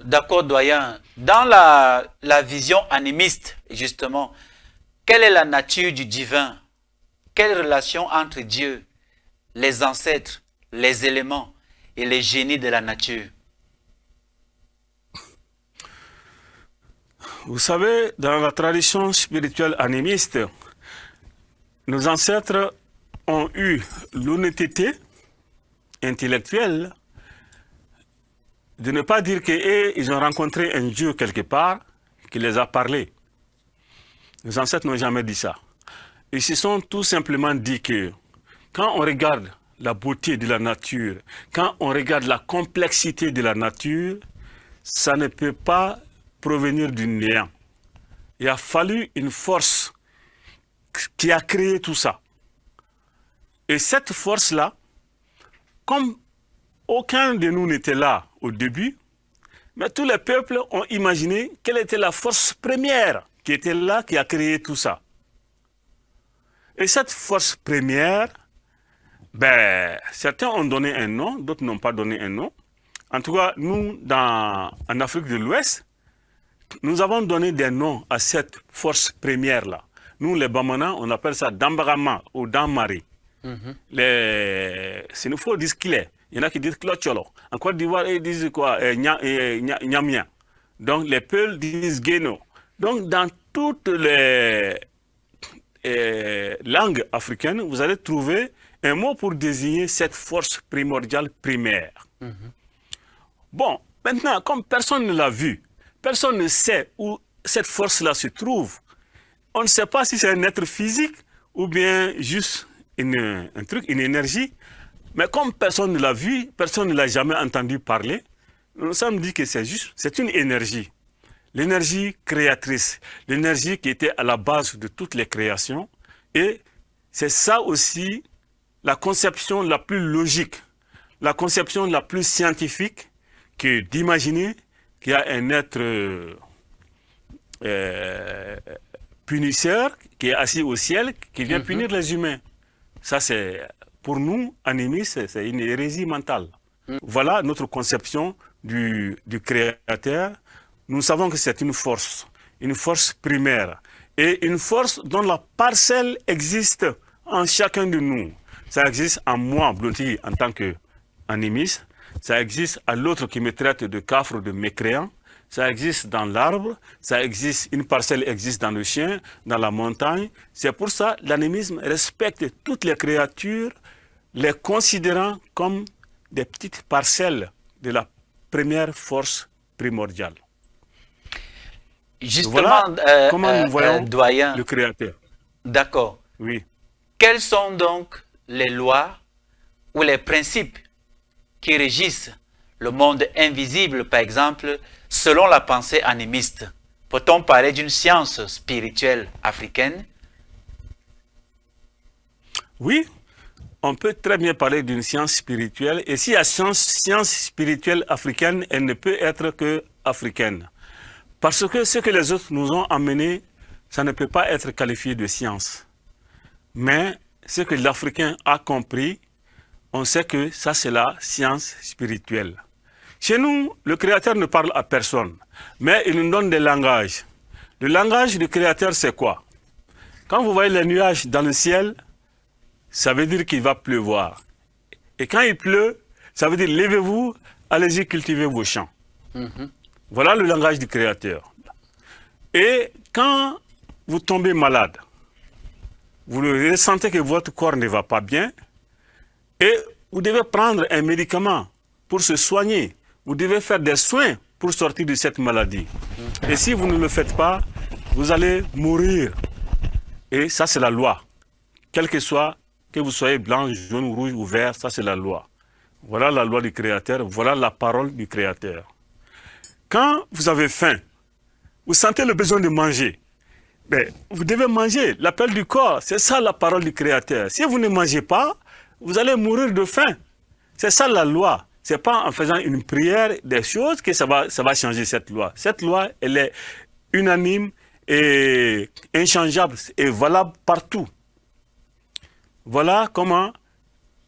D'accord, doyen. Dans la vision animiste, justement, quelle est la nature du divin? Quelle relation entre Dieu, les ancêtres, les éléments et les génies de la nature? Vous savez, dans la tradition spirituelle animiste, nos ancêtres ont eu l'honnêteté intellectuelle de ne pas dire qu'ils ont rencontré un Dieu quelque part qui les a parlé. Nos ancêtres n'ont jamais dit ça. Ils se sont tout simplement dit que quand on regarde la beauté de la nature, quand on regarde la complexité de la nature, ça ne peut pas provenir du néant. Il a fallu une force qui a créé tout ça. Et cette force-là, comme aucun de nous n'était là au début, mais tous les peuples ont imaginé quelle était la force première qui était là, qui a créé tout ça. Et cette force première, certains ont donné un nom, d'autres n'ont pas donné un nom. En tout cas, nous, en Afrique de l'Ouest, nous avons donné des noms à cette force première-là. Nous, les Bamana, on appelle ça Dambarama ou Damari. C'est une fois disent qu'il est. Il y en a qui disent Klocholo. En Côte d'Ivoire, ils disent quoi? Nyamia. Donc, les Peuls disent Guéno. Donc, dans toutes les langues africaines, vous allez trouver un mot pour désigner cette force primordiale primaire. Bon, maintenant, comme personne ne l'a vu, personne ne sait où cette force-là se trouve. On ne sait pas si c'est un être physique ou bien juste une énergie. Mais comme personne ne l'a vu, personne ne l'a jamais entendu parler, nous nous sommes dit que c'est une énergie. L'énergie créatrice, l'énergie qui était à la base de toutes les créations. Et c'est ça aussi la conception la plus logique, la conception la plus scientifique que d'imaginer qu'il y a un être punisseur qui est assis au ciel, qui vient punir les humains. Ça, c'est, pour nous, animistes, c'est une hérésie mentale. Voilà notre conception du Créateur. Nous savons que c'est une force. une force primaire et une force dont la parcelle existe en chacun de nous. Ça existe en moi, Blonti, en tant qu'animiste. Ça existe à l'autre qui me traite de cafre, de mécréant. Ça existe dans l'arbre. Ça existe, une parcelle existe dans le chien, dans la montagne. C'est pour ça que l'animisme respecte toutes les créatures, les considérant comme des petites parcelles de la première force primordiale. Justement, voilà comment nous voyons doyen, le Créateur. D'accord. Oui. Quelles sont donc les lois ou les principes qui régissent le monde invisible, par exemple, selon la pensée animiste? Peut-on parler d'une science spirituelle africaine? Oui, on peut très bien parler d'une science spirituelle. Et si la science spirituelle africaine, elle ne peut être que africaine. Parce que ce que les autres nous ont amené, ça ne peut pas être qualifié de science. Mais ce que l'Africain a compris, on sait que ça c'est la science spirituelle. Chez nous, le Créateur ne parle à personne, mais il nous donne des langages. Le langage du Créateur, c'est quoi? Quand vous voyez les nuages dans le ciel, ça veut dire qu'il va pleuvoir. Et quand il pleut, ça veut dire levez-vous, allez-y cultiver vos champs. Voilà le langage du Créateur. Et quand vous tombez malade, vous ressentez que votre corps ne va pas bien et vous devez prendre un médicament pour se soigner. Vous devez faire des soins pour sortir de cette maladie. Et si vous ne le faites pas, vous allez mourir. Et ça, c'est la loi. Quel que soit, que vous soyez blanc, jaune, rouge ou vert, ça, c'est la loi. Voilà la loi du Créateur, voilà la parole du Créateur. Quand vous avez faim, vous sentez le besoin de manger, mais vous devez manger. L'appel du corps, c'est ça la parole du Créateur. Si vous ne mangez pas, vous allez mourir de faim. C'est ça la loi. Ce n'est pas en faisant une prière des choses que ça va changer cette loi. Cette loi, elle est unanime et inchangeable et valable partout. Voilà comment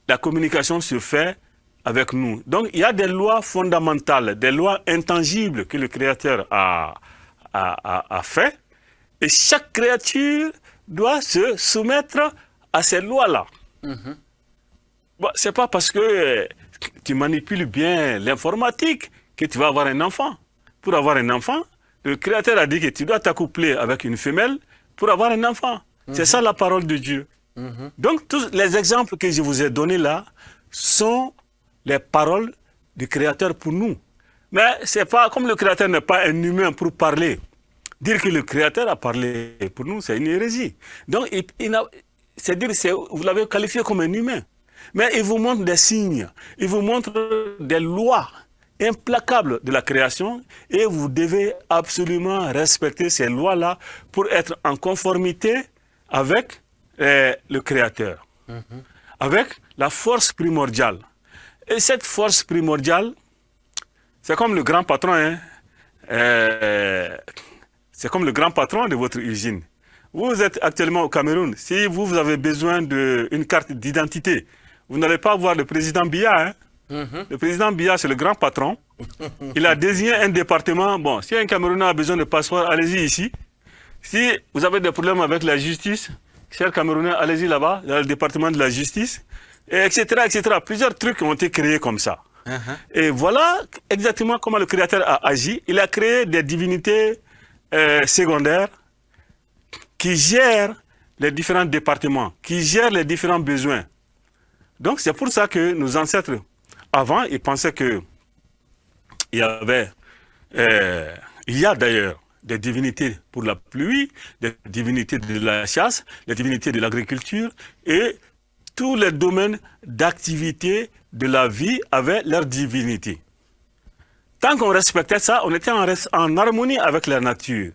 la communication se fait avec nous. Donc, il y a des lois fondamentales, des lois intangibles que le Créateur a fait. Et chaque créature doit se soumettre à ces lois-là. Bon, ce n'est pas parce que tu manipules bien l'informatique que tu vas avoir un enfant. Pour avoir un enfant, le Créateur a dit que tu dois t'accoupler avec une femelle pour avoir un enfant. C'est ça la parole de Dieu. Donc, tous les exemples que je vous ai donnés là sont les paroles du Créateur pour nous. Mais c'est pas comme le Créateur n'est pas un humain pour parler. Dire que le Créateur a parlé pour nous, c'est une hérésie. Donc, vous l'avez qualifié comme un humain. Mais il vous montre des signes, il vous montre des lois implacables de la création et vous devez absolument respecter ces lois-là pour être en conformité avec le Créateur, avec la force primordiale. Et cette force primordiale, c'est comme le grand patron, hein? C'est comme le grand patron de votre usine. Vous êtes actuellement au Cameroun. Si vous avez besoin d'une carte d'identité, vous n'allez pas voir le président Biya. Hein? Le président Biya, c'est le grand patron. Il a désigné un département. Bon, si un Camerounais a besoin de passeport, allez-y ici. Si vous avez des problèmes avec la justice, chers Camerounais, allez-y là-bas, dans le département de la justice, et etc., etc. Plusieurs trucs ont été créés comme ça. Et voilà exactement comment le Créateur a agi. Il a créé des divinités secondaires qui gèrent les différents départements, qui gèrent les différents besoins. Donc c'est pour ça que nos ancêtres, avant, ils pensaient que il y a d'ailleurs des divinités pour la pluie, des divinités de la chasse, des divinités de l'agriculture, et tous les domaines d'activité de la vie avaient leur divinité. Tant qu'on respectait ça, on était en harmonie avec la nature.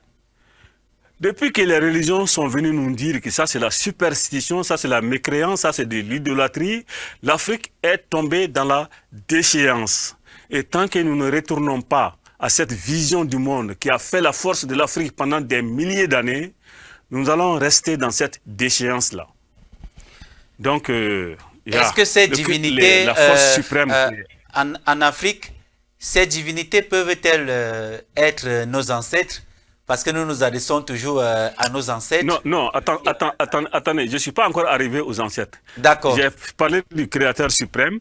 Depuis que les religions sont venues nous dire que ça c'est la superstition, ça c'est la mécréance, ça c'est de l'idolâtrie, l'Afrique est tombée dans la déchéance. Et tant que nous ne retournons pas à cette vision du monde qui a fait la force de l'Afrique pendant des milliers d'années, nous allons rester dans cette déchéance-là. Donc, est-ce que ces divinités, la force suprême en Afrique, ces divinités peuvent-elles être nos ancêtres Parce que nous nous adressons toujours à nos ancêtres. Non, non, attendez, je ne suis pas encore arrivé aux ancêtres. D'accord. J'ai parlé du Créateur suprême,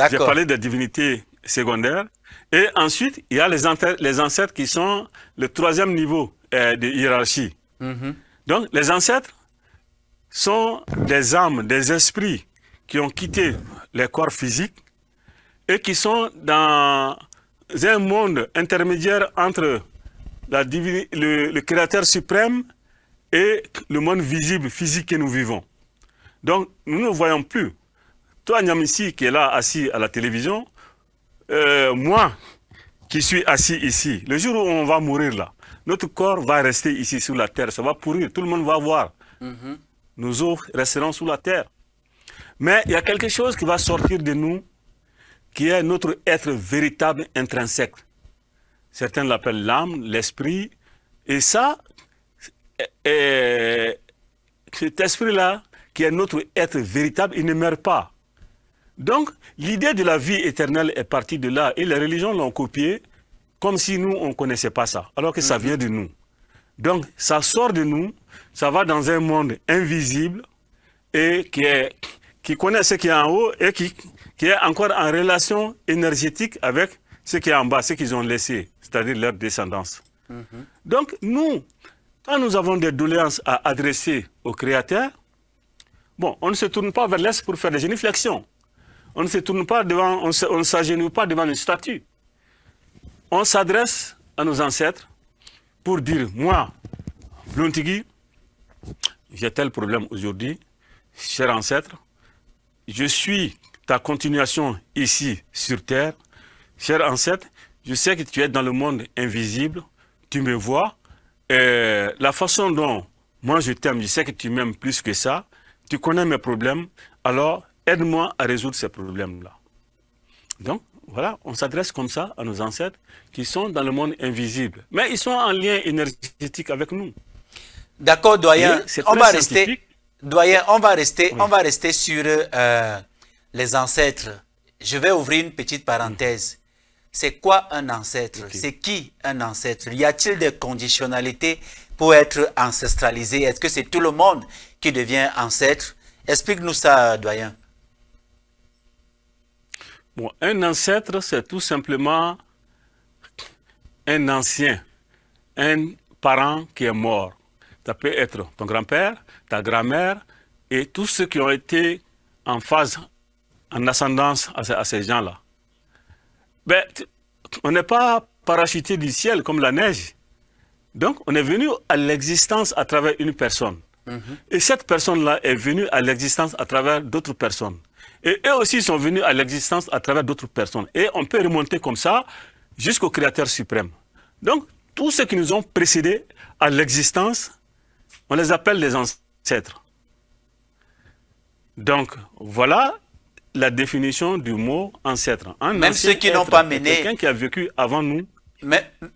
j'ai parlé des divinités secondaires, et ensuite, il y a les ancêtres qui sont le troisième niveau de hiérarchie. Donc, les ancêtres sont des âmes, des esprits qui ont quitté les corps physiques et qui sont dans un monde intermédiaire entre le Créateur suprême et le monde visible, physique que nous vivons. Donc, nous ne voyons plus. Toi, Nyamissi, qui est là, assis à la télévision, moi, qui suis assis ici, le jour où on va mourir là, notre corps va rester ici sur la terre, ça va pourrir, tout le monde va voir. Nous autres resterons sous la terre. Mais il y a quelque chose qui va sortir de nous, qui est notre être véritable intrinsèque. Certains l'appellent l'âme, l'esprit. Et ça, cet esprit-là, qui est notre être véritable, il ne meurt pas. Donc, l'idée de la vie éternelle est partie de là. Et les religions l'ont copié comme si nous, on ne connaissait pas ça. Alors que ça vient de nous. Donc, ça sort de nous, ça va dans un monde invisible et qui connaît ce qui est en haut et qui est encore en relation énergétique avec ce qui est en bas, ce qu'ils ont laissé, c'est-à-dire leur descendance. Donc, nous, quand nous avons des doléances à adresser au Créateur, bon, on ne se tourne pas vers l'Est pour faire des génuflexions. On ne se tourne pas devant, on ne s'agenouille pas devant une statue. On s'adresse à nos ancêtres pour dire, moi, Blontigui, j'ai tel problème aujourd'hui, cher ancêtre, je suis ta continuation ici sur terre. Cher ancêtre, je sais que tu es dans le monde invisible, tu me vois, et la façon dont moi je t'aime, je sais que tu m'aimes plus que ça, tu connais mes problèmes, alors aide-moi à résoudre ces problèmes-là. Donc, voilà, on s'adresse comme ça à nos ancêtres qui sont dans le monde invisible, mais ils sont en lien énergétique avec nous. D'accord, doyen, on va rester, doyen, on va rester sur les ancêtres. Je vais ouvrir une petite parenthèse. C'est quoi un ancêtre? C'est qui un ancêtre? Y a-t-il des conditionnalités pour être ancestralisé? Est-ce que c'est tout le monde qui devient ancêtre? Explique-nous ça, doyen. Bon, un ancêtre, c'est tout simplement un ancien, un parent qui est mort. Ça peut être ton grand-père, ta grand-mère et tous ceux qui ont été en phase, en ascendance à ces gens-là. Ben, on n'est pas parachuté du ciel comme la neige. Donc, on est venu à l'existence à travers une personne. Et cette personne-là est venue à l'existence à travers d'autres personnes. Et eux aussi sont venus à l'existence à travers d'autres personnes. Et on peut remonter comme ça jusqu'au Créateur suprême. Donc, tous ceux qui nous ont précédés à l'existence, on les appelle les ancêtres. Donc, voilà la définition du mot ancêtre. Même ceux qui n'ont pas mené... Quelqu'un qui a vécu avant nous.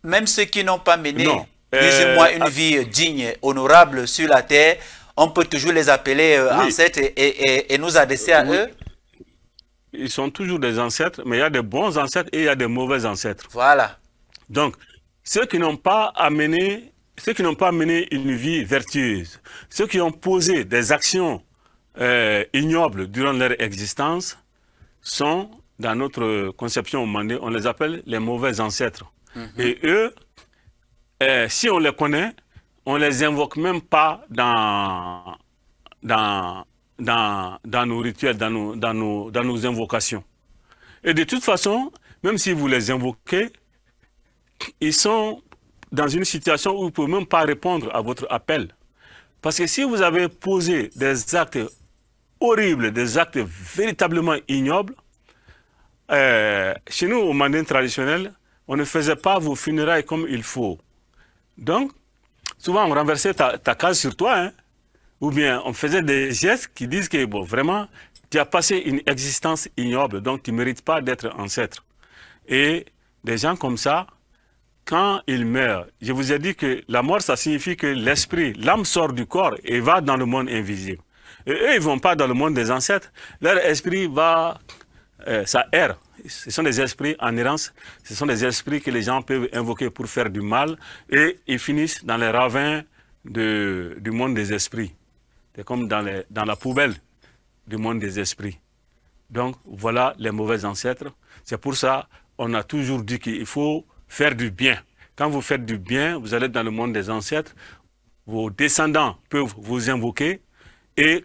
Même ceux qui n'ont pas mené, plus ou moins une vie digne, honorable sur la terre, on peut toujours les appeler ancêtres et nous adresser à eux. Ils sont toujours des ancêtres, mais il y a des bons ancêtres et il y a des mauvais ancêtres. Voilà. Donc, ceux qui n'ont pas mené une vie vertueuse, ceux qui ont posé des actions ignobles durant leur existence, sont, dans notre conception humaine, on les appelle les mauvais ancêtres. Et eux, si on les connaît, on ne les invoque même pas dans nos rituels, dans nos invocations. Et de toute façon, même si vous les invoquez, ils sont dans une situation où vous ne pouvez même pas répondre à votre appel. Parce que si vous avez posé des actes horribles, des actes véritablement ignobles, chez nous, au mandin traditionnel, on ne faisait pas vos funérailles comme il faut. Donc, souvent, on renversait ta case sur toi, hein, ou bien on faisait des gestes qui disent que, bon, vraiment, tu as passé une existence ignoble, donc tu ne mérites pas d'être ancêtre. Et des gens comme ça, quand ils meurent, je vous ai dit que la mort, ça signifie que l'esprit, l'âme sort du corps et va dans le monde invisible. Et eux, ils ne vont pas dans le monde des ancêtres. Leur esprit va, ça erre, ce sont des esprits en errance, ce sont des esprits que les gens peuvent invoquer pour faire du mal et ils finissent dans les ravins du monde des esprits. C'est comme dans la poubelle du monde des esprits. Donc voilà les mauvais ancêtres. C'est pour ça qu'on a toujours dit qu'il faut faire du bien. Quand vous faites du bien, vous allez dans le monde des ancêtres, vos descendants peuvent vous invoquer et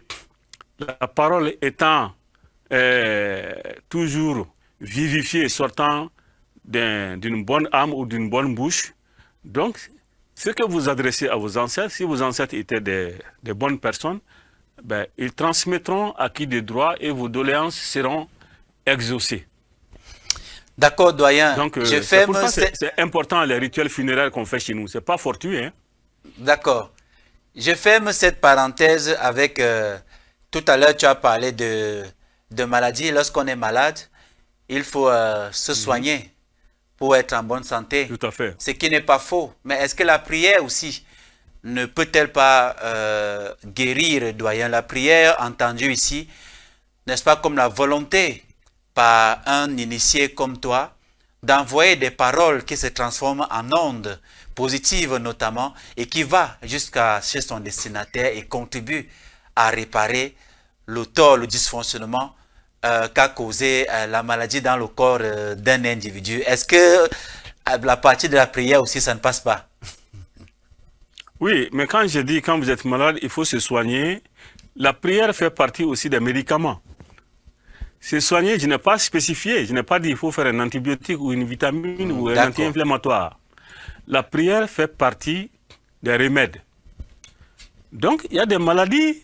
la parole étant toujours vivifiée, sortant d'une bonne âme ou d'une bonne bouche. Donc, ce que vous adressez à vos ancêtres, si vos ancêtres étaient des bonnes personnes, ben, ils transmettront à qui des droits et vos doléances seront exaucées. D'accord, doyen. Donc, c'est important les rituels funéraires qu'on fait chez nous. Ce n'est pas fortuit. Hein? D'accord. Je ferme cette parenthèse avec... tout à l'heure, tu as parlé de maladie. Lorsqu'on est malade, il faut se soigner pour être en bonne santé. Tout à fait. Ce qui n'est pas faux. Mais est-ce que la prière aussi ne peut-elle pas guérir, doyen? La prière entendue ici, n'est-ce pas comme la volonté par un initié comme toi d'envoyer des paroles qui se transforment en ondes positives notamment et qui va jusqu'à chez son destinataire et contribue à réparer le tort, le dysfonctionnement qu'a causé la maladie dans le corps d'un individu. Est-ce que la partie de la prière aussi, ça ne passe pas? Oui, mais quand je dis quand vous êtes malade, il faut se soigner, la prière fait partie aussi des médicaments. Se soigner, je n'ai pas spécifié, je n'ai pas dit qu'il faut faire un antibiotique ou une vitamine ou un anti-inflammatoire. La prière fait partie des remèdes. Donc, il y a des maladies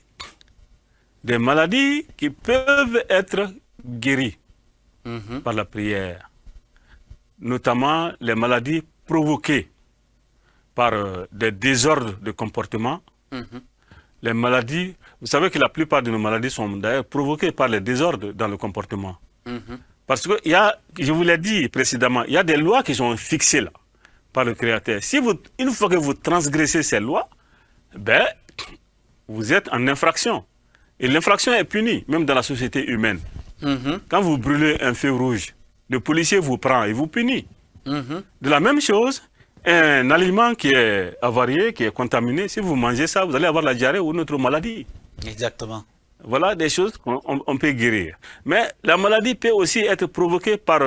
qui peuvent être guéries par la prière. Notamment les maladies provoquées par des désordres de comportement. Les maladies, vous savez que la plupart de nos maladies sont d'ailleurs provoquées par les désordres dans le comportement. Parce que, je vous l'ai dit précédemment, il y a des lois qui sont fixées là, par le Créateur. Si une fois que vous transgressez ces lois, ben, vous êtes en infraction. Et l'infraction est punie, même dans la société humaine. Quand vous brûlez un feu rouge, le policier vous prend et vous punit. De la même chose, un aliment qui est avarié, qui est contaminé, si vous mangez ça, vous allez avoir la diarrhée ou une autre maladie. Exactement. Voilà des choses qu'on peut guérir. Mais la maladie peut aussi être provoquée par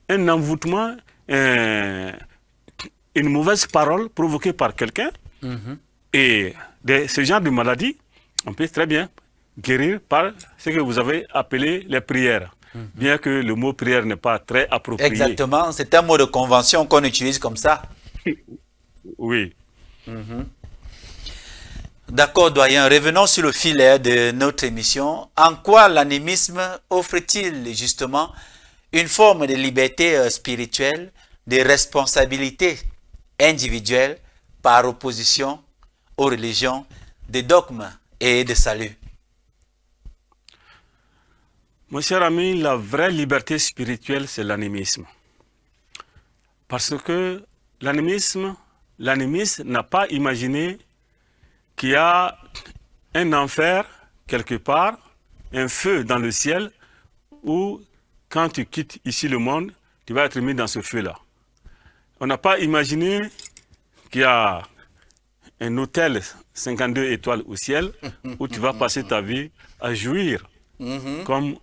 un envoûtement, une mauvaise parole provoquée par quelqu'un. Et ce genre de maladie, on peut très bien guérir par ce que vous avez appelé les prières. Bien que le mot prière n'est pas très approprié. Exactement, c'est un mot de convention qu'on utilise comme ça. Oui. D'accord, doyen. Revenons sur le filet de notre émission. En quoi l'animisme offre-t-il justement une forme de liberté spirituelle, de responsabilité individuelle par opposition aux religions, de dogmes et de salut? Mon cher ami, la vraie liberté spirituelle, c'est l'animisme. Parce que l'animiste n'a pas imaginé qu'il y a un enfer quelque part, un feu dans le ciel, où quand tu quittes ici le monde, tu vas être mis dans ce feu-là. On n'a pas imaginé qu'il y a un hôtel 52 étoiles au ciel, où tu vas passer ta vie à jouir, comme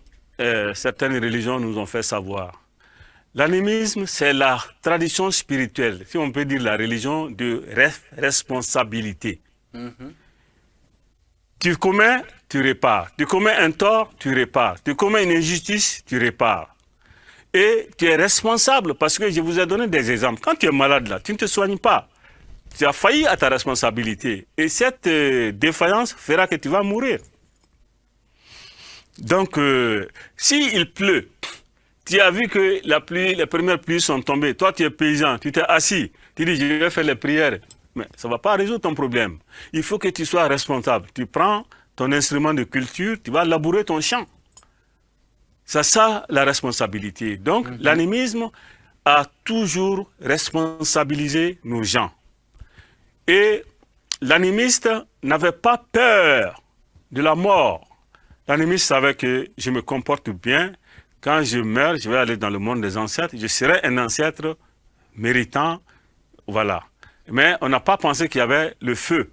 certaines religions nous ont fait savoir. L'animisme, c'est la tradition spirituelle, si on peut dire la religion de responsabilité. Tu commets, tu répares. Tu commets un tort, tu répares. Tu commets une injustice, tu répares. Et tu es responsable parce que je vous ai donné des exemples. Quand tu es malade là, tu ne te soignes pas. Tu as failli à ta responsabilité. Et cette défaillance fera que tu vas mourir. Donc, s'il pleut, tu as vu que les premières pluies sont tombées. Toi, tu es paysan, tu t'es assis. Tu dis, je vais faire les prières. Mais ça ne va pas résoudre ton problème. Il faut que tu sois responsable. Tu prends ton instrument de culture, tu vas labourer ton champ. C'est ça la responsabilité. Donc, l'animisme a toujours responsabilisé nos gens. Et l'animiste n'avait pas peur de la mort. L'animiste savait que je me comporte bien. quand je meurs, je vais aller dans le monde des ancêtres, je serai un ancêtre méritant, voilà. Mais on n'a pas pensé qu'il y avait le feu.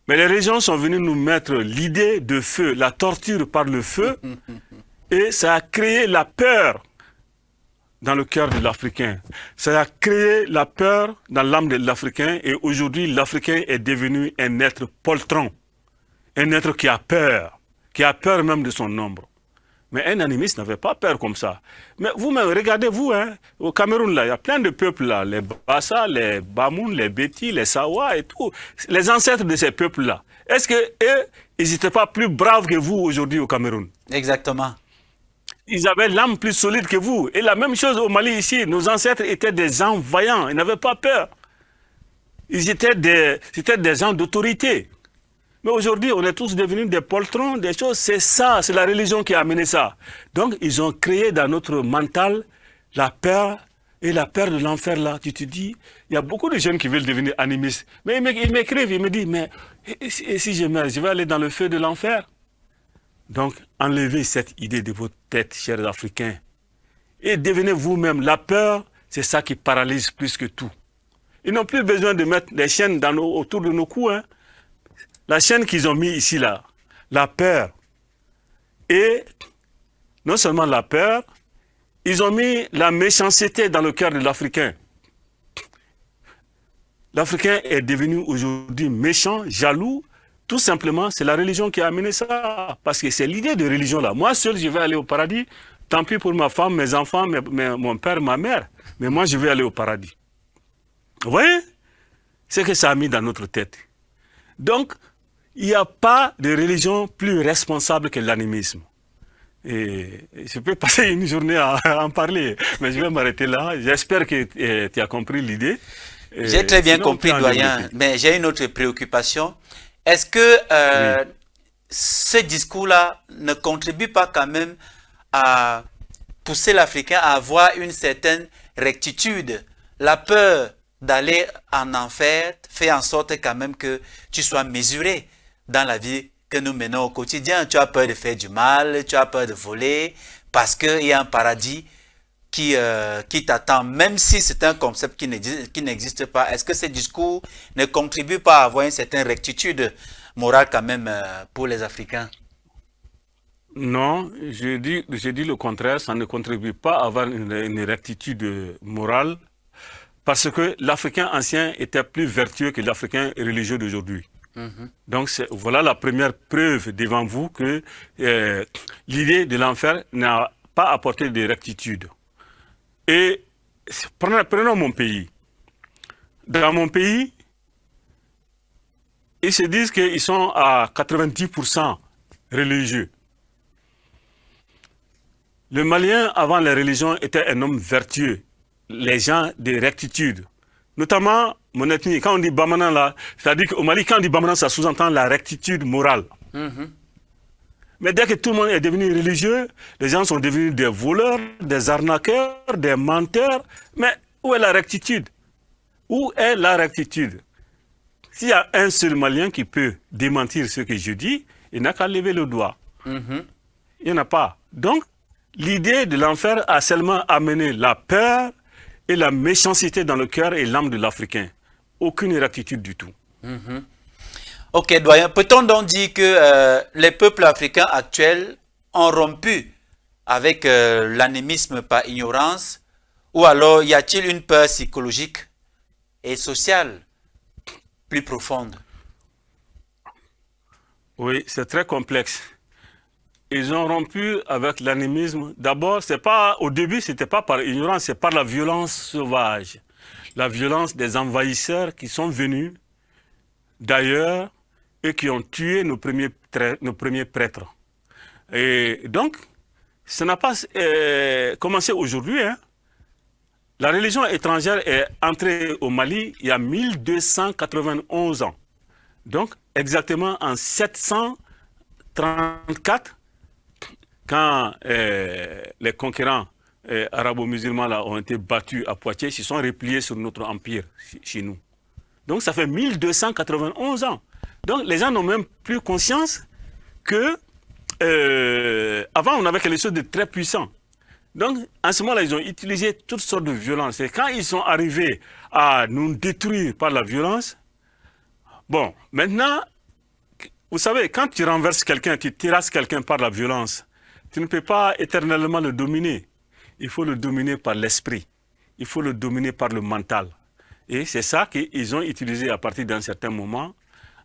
Mais les régions sont venues nous mettre l'idée de feu, la torture par le feu, et ça a créé la peur dans le cœur de l'Africain. Ça a créé la peur dans l'âme de l'Africain, et aujourd'hui, l'Africain est devenu un être poltron, un être qui a peur même de son nombre. Mais un animiste n'avait pas peur comme ça. Mais vous-même, regardez-vous, hein, au Cameroun, là, il y a plein de peuples, là, les Bassa, les Bamoun, les Beti, les Sawa et tout. Les ancêtres de ces peuples-là, est-ce qu'eux, ils n'étaient pas plus braves que vous aujourd'hui au Cameroun? Exactement. Ils avaient l'âme plus solide que vous. Et la même chose au Mali ici, nos ancêtres étaient des gens vaillants, ils n'avaient pas peur. C'était des gens d'autorité. Mais aujourd'hui, on est tous devenus des poltrons, des choses. C'est ça, c'est la religion qui a amené ça. Donc, ils ont créé dans notre mental la peur, et la peur de l'enfer là. Tu te dis, il y a beaucoup de jeunes qui veulent devenir animistes. Mais ils m'écrivent, ils me disent, mais et si je meurs, je vais aller dans le feu de l'enfer. Donc, enlevez cette idée de votre tête, chers Africains. Et devenez vous-même. La peur, c'est ça qui paralyse plus que tout. Ils n'ont plus besoin de mettre des chaînes autour de nos cous, hein. La chaîne qu'ils ont mis ici, là, la peur. Et non seulement la peur, ils ont mis la méchanceté dans le cœur de l'Africain. L'Africain est devenu aujourd'hui méchant, jaloux. Tout simplement, c'est la religion qui a amené ça. Parce que c'est l'idée de religion, là. Moi seul, je vais aller au paradis. Tant pis pour ma femme, mes enfants, mon père, ma mère. Mais moi, je vais aller au paradis. Vous voyez? C'est que ça a mis dans notre tête. Donc, il n'y a pas de religion plus responsable que l'animisme. Et je peux passer une journée à en parler, mais je vais m'arrêter là. J'espère que tu as compris l'idée. J'ai très bien compris, doyen, mais j'ai une autre préoccupation. Est-ce que ce discours-là ne contribue pas quand même à pousser l'Africain à avoir une certaine rectitude? La peur d'aller en enfer fait en sorte quand même que tu sois mesuré dans la vie que nous menons au quotidien. Tu as peur de faire du mal, tu as peur de voler, parce qu'il y a un paradis qui t'attend, même si c'est un concept qui n'existe pas. Est-ce que ce discours ne contribue pas à avoir une certaine rectitude morale quand même pour les Africains? Non, je dis le contraire, ça ne contribue pas à avoir une rectitude morale, parce que l'Africain ancien était plus vertueux que l'Africain religieux d'aujourd'hui. Donc voilà la première preuve devant vous que l'idée de l'enfer n'a pas apporté de rectitude. Et prenons mon pays. Dans mon pays, ils se disent qu'ils sont à 90% religieux. Le Malien, avant la religion, était un homme vertueux. Les gens de rectitude. Notamment, mon ethnie, quand on dit Bamana là, c'est-à-dire qu'au Mali, quand on dit Bamana, ça sous-entend la rectitude morale. Mais dès que tout le monde est devenu religieux, les gens sont devenus des voleurs, des arnaqueurs, des menteurs. Mais où est la rectitude? Où est la rectitude? S'il y a un seul Malien qui peut démentir ce que je dis, il n'a qu'à lever le doigt. Il n'y en a pas. Donc, l'idée de l'enfer a seulement amené la peur et la méchanceté dans le cœur et l'âme de l'Africain. Aucune rectitude du tout. Ok, doyen. Peut-on donc dire que les peuples africains actuels ont rompu avec l'animisme par ignorance, ou alors y a-t-il une peur psychologique et sociale plus profonde? Oui, c'est très complexe. Ils ont rompu avec l'animisme. D'abord, au début, ce n'était pas par ignorance, c'est par la violence sauvage. La violence des envahisseurs qui sont venus d'ailleurs et qui ont tué nos premiers prêtres. Et donc, ça n'a pas commencé aujourd'hui. Hein. La religion étrangère est entrée au Mali il y a 1291 ans. Donc, exactement en 734, quand les conquérants arabo-musulmans ont été battus à Poitiers, ils se sont repliés sur notre empire, chez nous. Donc ça fait 1291 ans. Donc les gens n'ont même plus conscience que avant on avait quelque chose de très puissant. Donc, en ce moment-là, ils ont utilisé toutes sortes de violences. Et quand ils sont arrivés à nous détruire par la violence, bon, maintenant, vous savez, quand tu renverses quelqu'un, tu terrasses quelqu'un par la violence, tu ne peux pas éternellement le dominer. Il faut le dominer par l'esprit. Il faut le dominer par le mental. Et c'est ça qu'ils ont utilisé à partir d'un certain moment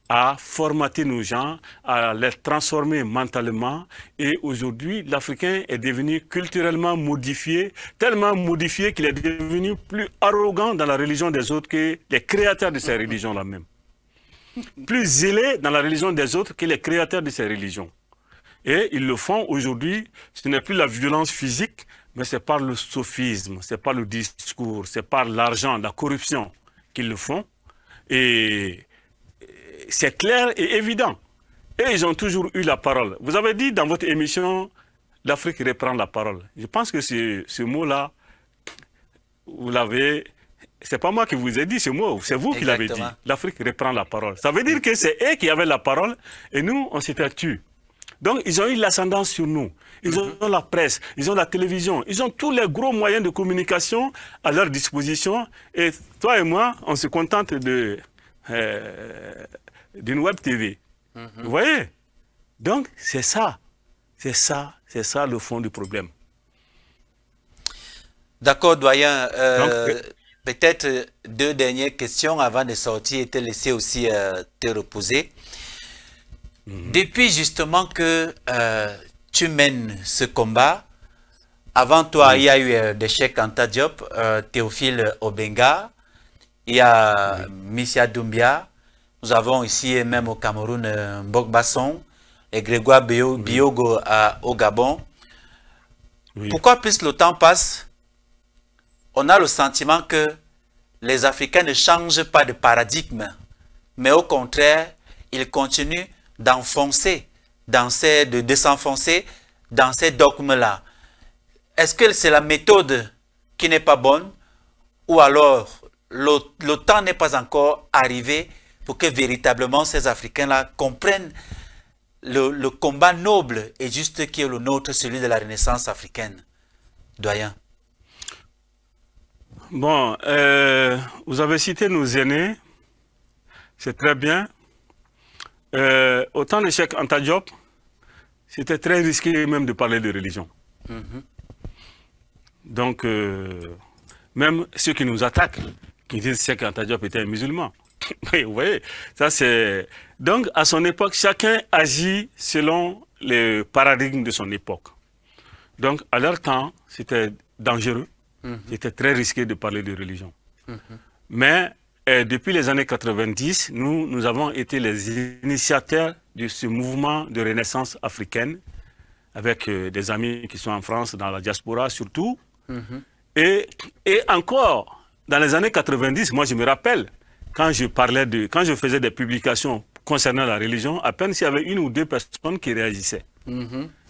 à formater nos gens, à les transformer mentalement. Et aujourd'hui, l'Africain est devenu culturellement modifié, tellement modifié qu'il est devenu plus arrogant dans la religion des autres que les créateurs de ces religions-là même. Plus zélé dans la religion des autres que les créateurs de ces religions. Et ils le font aujourd'hui, ce n'est plus la violence physique, mais c'est par le sophisme, c'est par le discours, c'est par l'argent, la corruption qu'ils le font. Et c'est clair et évident. Et ils ont toujours eu la parole. Vous avez dit dans votre émission, l'Afrique reprend la parole. Je pense que ce mot-là, vous l'avez... C'est pas moi qui vous ai dit ce mot, c'est vous qui l'avez dit. L'Afrique reprend la parole. Ça veut dire que c'est eux qui avaient la parole et nous, on s'était tués. Donc, ils ont eu l'ascendance sur nous. Ils ont la presse, ils ont la télévision, ils ont tous les gros moyens de communication à leur disposition. Et toi et moi, on se contente d'une web TV. Vous voyez? Donc, c'est ça. C'est ça le fond du problème. D'accord, doyen. Peut-être deux dernières questions avant de sortir et te laisser aussi te reposer. Depuis justement que tu mènes ce combat, avant toi, il y a eu des Cheikh Anta Diop, Théophile Obenga, il y a Missia Doumbia, nous avons ici même au Cameroun Mbok-Basson et Grégoire Biogo au Gabon. Pourquoi plus le temps passe, on a le sentiment que les Africains ne changent pas de paradigme, mais au contraire, ils continuent d'enfoncer, de s'enfoncer dans ces dogmes-là. Est-ce que c'est la méthode qui n'est pas bonne ou alors le temps n'est pas encore arrivé pour que véritablement ces Africains-là comprennent le combat noble et juste qui est le nôtre, celui de la Renaissance africaine? Doyen. Bon, vous avez cité nos aînés, c'est très bien. Au temps de Cheikh Anta Diop, c'était très risqué même de parler de religion. Donc, même ceux qui nous attaquent, qui disent que Cheikh Anta Diop était un musulman. Vous voyez, ça c'est... Donc, à son époque, chacun agit selon le paradigme de son époque. Donc, à leur temps, c'était dangereux. C'était très risqué de parler de religion. Mais depuis les années 90, nous avons été les initiateurs de ce mouvement de renaissance africaine avec des amis qui sont en France, dans la diaspora surtout. Et encore, dans les années 90, moi je me rappelle, quand je faisais des publications concernant la religion, à peine s'il y avait une ou deux personnes qui réagissaient.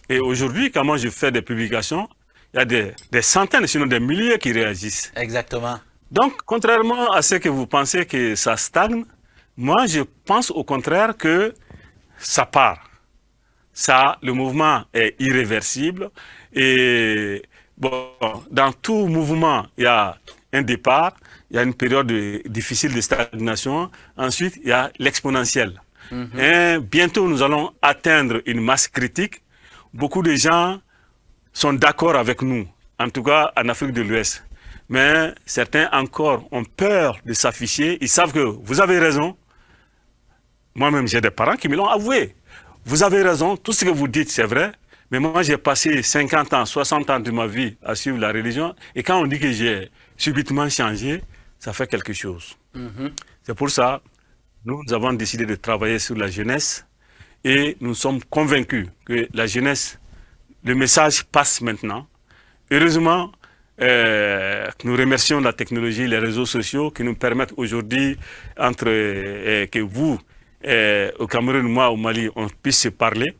Et aujourd'hui, quand moi je fais des publications, il y a des centaines, sinon des milliers qui réagissent. Exactement. Donc, contrairement à ce que vous pensez que ça stagne, moi, je pense au contraire que ça part. Ça, le mouvement est irréversible. Et bon, dans tout mouvement, il y a un départ, il y a une période difficile de stagnation. Ensuite, il y a l'exponentiel. Et bientôt, nous allons atteindre une masse critique. Beaucoup de gens sont d'accord avec nous, en tout cas en Afrique de l'Ouest. Mais certains encore ont peur de s'afficher. Ils savent que vous avez raison. Moi-même, j'ai des parents qui me l'ont avoué. Vous avez raison, tout ce que vous dites, c'est vrai. Mais moi, j'ai passé 50 ans, 60 ans de ma vie à suivre la religion. Et quand on dit que j'ai subitement changé, ça fait quelque chose. C'est pour ça, nous avons décidé de travailler sur la jeunesse. Et nous sommes convaincus que la jeunesse, le message passe maintenant. Heureusement, nous remercions la technologie, les réseaux sociaux qui nous permettent aujourd'hui, que vous, au Cameroun, moi au Mali, on puisse se parler.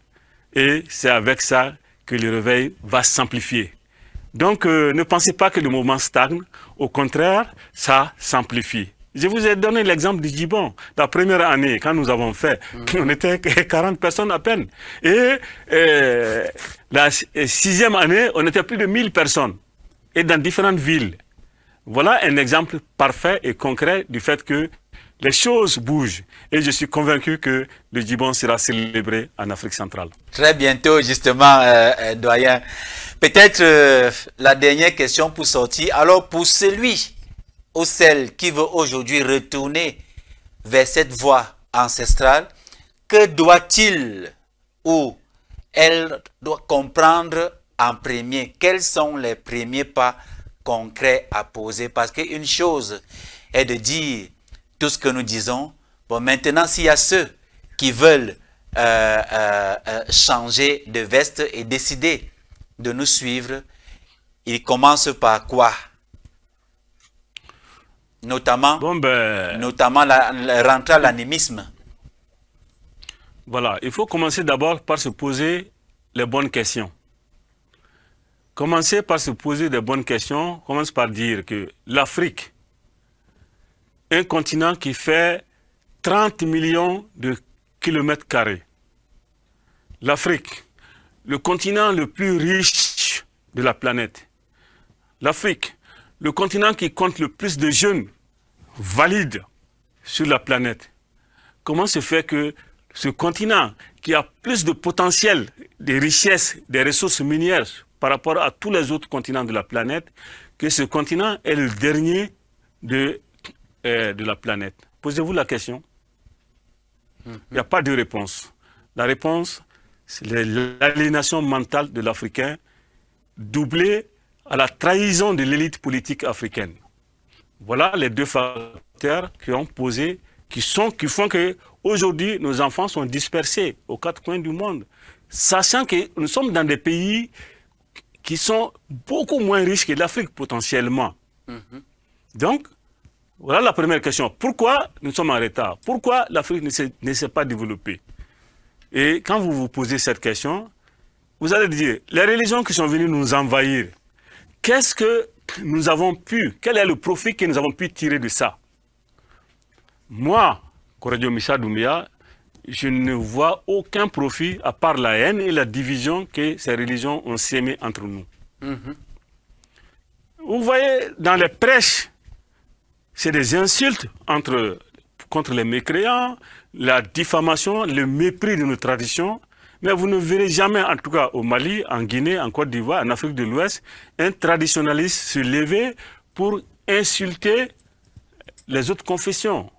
Et c'est avec ça que le réveil va s'amplifier. Donc, ne pensez pas que le mouvement stagne. Au contraire, ça s'amplifie. Je vous ai donné l'exemple du Djibon. La première année, quand nous avons fait, on était 40 personnes à peine. Et la 6e année, on était plus de 1000 personnes. Et dans différentes villes. Voilà un exemple parfait et concret du fait que les choses bougent. Et je suis convaincu que le Djibon sera célébré en Afrique centrale. Très bientôt, justement, doyen. Peut-être la dernière question pour sortir. Alors, pour celui ou celle qui veut aujourd'hui retourner vers cette voie ancestrale, que doit-il ou elle doit comprendre en premier? Quels sont les premiers pas concrets à poser? Parce qu'une chose est de dire tout ce que nous disons. Bon, maintenant, s'il y a ceux qui veulent changer de veste et décider de nous suivre, ils commencent par quoi? Notamment, rentrer à l'animisme. Voilà, il faut commencer d'abord par se poser les bonnes questions. Commencer par se poser des bonnes questions, commence par dire que l'Afrique, un continent qui fait 30 millions de kilomètres carrés. L'Afrique, le continent le plus riche de la planète. L'Afrique, le continent qui compte le plus de jeunes valides sur la planète. Comment se fait que ce continent qui a plus de potentiel, des richesses, des ressources minières par rapport à tous les autres continents de la planète, que ce continent est le dernier de la planète? Posez-vous la question. Il n'y a pas de réponse. La réponse, c'est l'aliénation mentale de l'Africain, doublée à la trahison de l'élite politique africaine. Voilà les deux facteurs qui ont posé, qui font que aujourd'hui nos enfants sont dispersés aux quatre coins du monde, sachant que nous sommes dans des pays qui sont beaucoup moins riches que l'Afrique potentiellement. Donc, voilà la première question. Pourquoi nous sommes en retard? Pourquoi l'Afrique ne s'est pas développée? Et quand vous vous posez cette question, vous allez dire, les religions qui sont venues nous envahir, qu'est-ce que nous avons pu, quel est le profit que nous avons pu tirer de ça? Moi, Koredio Micha Doumbia, je ne vois aucun profit à part la haine et la division que ces religions ont sémé entre nous. Vous voyez, dans les prêches, c'est des insultes contre les mécréants, la diffamation, le mépris de nos traditions. Mais vous ne verrez jamais, en tout cas au Mali, en Guinée, en Côte d'Ivoire, en Afrique de l'Ouest, un traditionnaliste se lever pour insulter les autres confessions.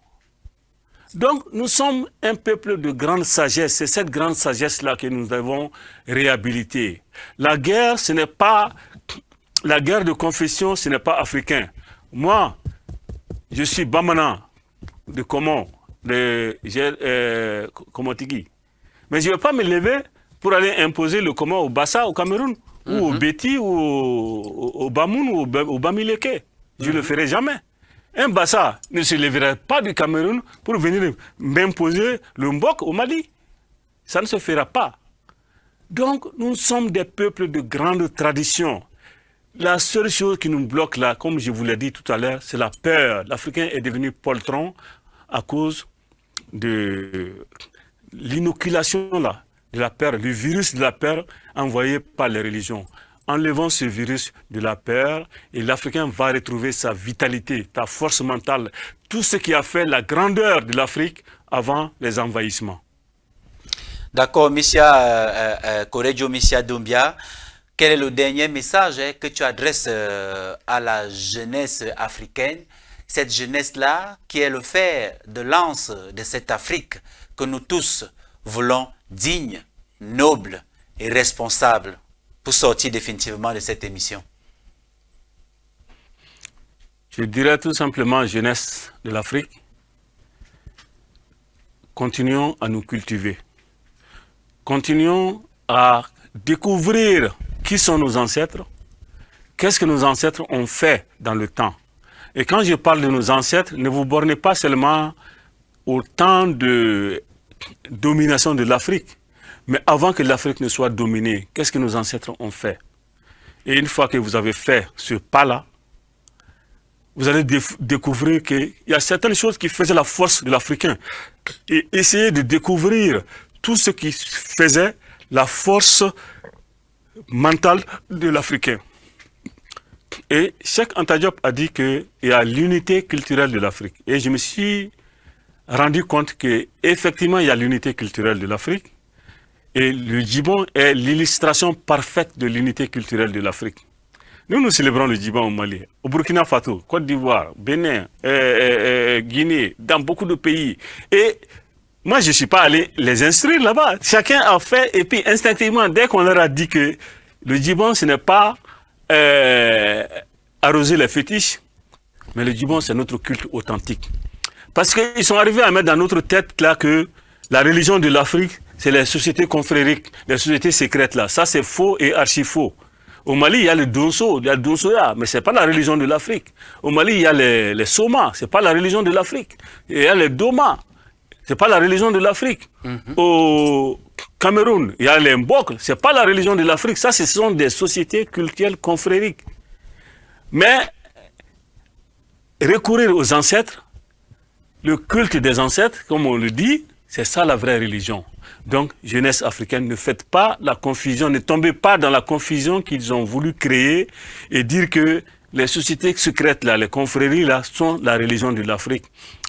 Donc, nous sommes un peuple de grande sagesse. C'est cette grande sagesse-là que nous devons réhabiliter. La guerre, ce n'est pas... La guerre de confession, ce n'est pas africain. Moi, je suis Bamana de Komon, de Komotigi. Mais je ne vais pas me lever pour aller imposer le Komon au Bassa, au Cameroun, ou au Beti, ou au Bamoun, ou au Bamileke. Je ne le ferai jamais. Un Bassa ne se lèverait pas du Cameroun pour venir m'imposer le Mbok au Mali. Ça ne se fera pas. Donc, nous sommes des peuples de grande tradition. La seule chose qui nous bloque là, comme je vous l'ai dit tout à l'heure, c'est la peur. L'Africain est devenu poltron à cause de l'inoculation là, de la peur, le virus de la peur envoyé par les religions. Enlevons ce virus de la peur et l'Africain va retrouver sa vitalité, sa force mentale, tout ce qui a fait la grandeur de l'Afrique avant les envahissements. D'accord, Koredio Micha Doumbia, quel est le dernier message que tu adresses à la jeunesse africaine, cette jeunesse-là qui est le fer de lance de cette Afrique que nous tous voulons digne, noble et responsable pour sortir définitivement de cette émission? Je dirais tout simplement, jeunesse de l'Afrique, continuons à nous cultiver. Continuons à découvrir qui sont nos ancêtres, qu'est-ce que nos ancêtres ont fait dans le temps. Et quand je parle de nos ancêtres, ne vous bornez pas seulement au temps de domination de l'Afrique, mais avant que l'Afrique ne soit dominée, qu'est-ce que nos ancêtres ont fait? Et une fois que vous avez fait ce pas-là, vous allez découvrir qu'il y a certaines choses qui faisaient la force de l'Africain. Et essayez de découvrir tout ce qui faisait la force mentale de l'Africain. Et Cheikh Anta Diop a dit qu'il y a l'unité culturelle de l'Afrique. Et je me suis rendu compte qu'effectivement, il y a l'unité culturelle de l'Afrique. Et le Djibon est l'illustration parfaite de l'unité culturelle de l'Afrique. Nous célébrons le Djibon au Mali, au Burkina Faso, Côte d'Ivoire, Bénin, Guinée, dans beaucoup de pays. Et moi, je ne suis pas allé les instruire là-bas. Chacun a fait, et puis instinctivement, dès qu'on leur a dit que le Djibon, ce n'est pas arroser les fétiches, mais le Djibon, c'est notre culte authentique. Parce qu'ils sont arrivés à mettre dans notre tête là que la religion de l'Afrique, c'est les sociétés confrériques, les sociétés secrètes là. Ça, c'est faux et archi faux. Au Mali, il y a le Donso, il y a le Donsoya, mais ce n'est pas la religion de l'Afrique. Au Mali, il y a les Soma, ce n'est pas la religion de l'Afrique. Il y a les Doma, ce n'est pas la religion de l'Afrique. Au Cameroun, il y a les Mbok, ce n'est pas la religion de l'Afrique. Ça, ce sont des sociétés culturelles confrériques. Mais recourir aux ancêtres, le culte des ancêtres, comme on le dit, c'est ça la vraie religion. Donc, jeunesse africaine, ne faites pas la confusion, ne tombez pas dans la confusion qu'ils ont voulu créer et dire que les sociétés secrètes, là, les confréries, là, sont la religion de l'Afrique.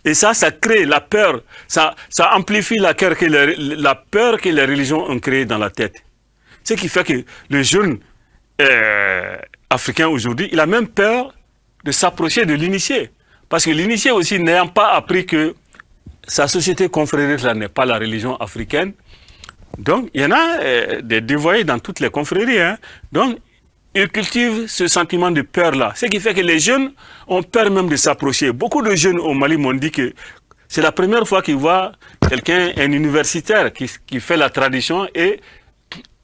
Et ça crée la peur, ça amplifie la peur que les religions ont créée dans la tête. Ce qui fait que le jeune africain aujourd'hui, il a même peur de s'approcher de l'initié. Parce que l'initié aussi, n'ayant pas appris que sa société confrérique n'est pas la religion africaine. Donc, il y en a des dévoyés dans toutes les confréries. Hein. Donc, ils cultivent ce sentiment de peur-là. Ce qui fait que les jeunes ont peur même de s'approcher. Beaucoup de jeunes au Mali m'ont dit que c'est la première fois qu'ils voient quelqu'un, un universitaire, qui fait la tradition. Et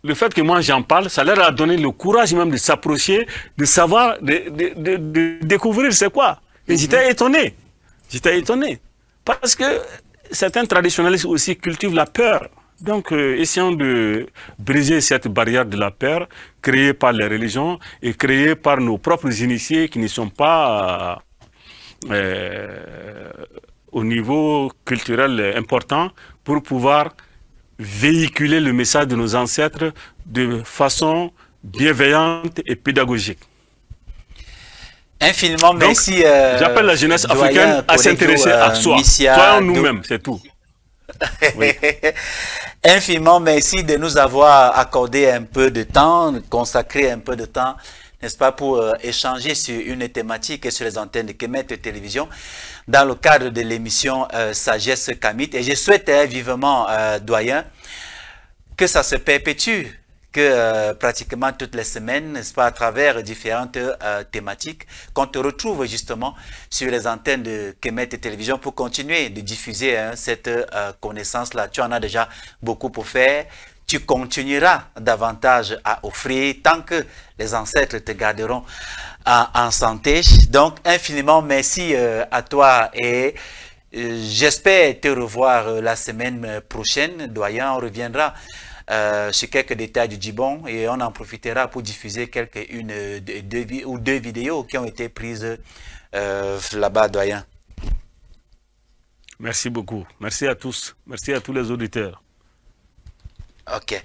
le fait que moi j'en parle, ça leur a donné le courage même de s'approcher, de savoir, de découvrir c'est quoi. Et j'étais étonné. J'étais étonné. Parce que certains traditionnalistes aussi cultivent la peur. Donc, essayons de briser cette barrière de la peur créée par les religions et créée par nos propres initiés qui ne sont pas au niveau culturel important pour pouvoir véhiculer le message de nos ancêtres de façon bienveillante et pédagogique. Infiniment merci. J'appelle la jeunesse africaine à s'intéresser à soi. Soyons nous-mêmes, c'est tout. Oui. Infiniment merci de nous avoir accordé un peu de temps, consacré un peu de temps, n'est-ce pas, pour échanger sur une thématique sur les antennes de Kemet Télévision dans le cadre de l'émission Sagesse Kamit. Et je souhaite vivement, doyen, que ça se perpétue, que pratiquement toutes les semaines, n'est-ce pas, à travers différentes thématiques, qu'on te retrouve justement sur les antennes de Kemet Télévision pour continuer de diffuser cette connaissance-là. Tu en as déjà beaucoup pour faire. Tu continueras davantage à offrir tant que les ancêtres te garderont en santé. Donc, infiniment merci à toi et j'espère te revoir la semaine prochaine. Doyen, on reviendra sur quelques détails du Djibon et on en profitera pour diffuser deux vidéos qui ont été prises là-bas, doyen. Merci beaucoup. Merci à tous. Merci à tous les auditeurs. Ok.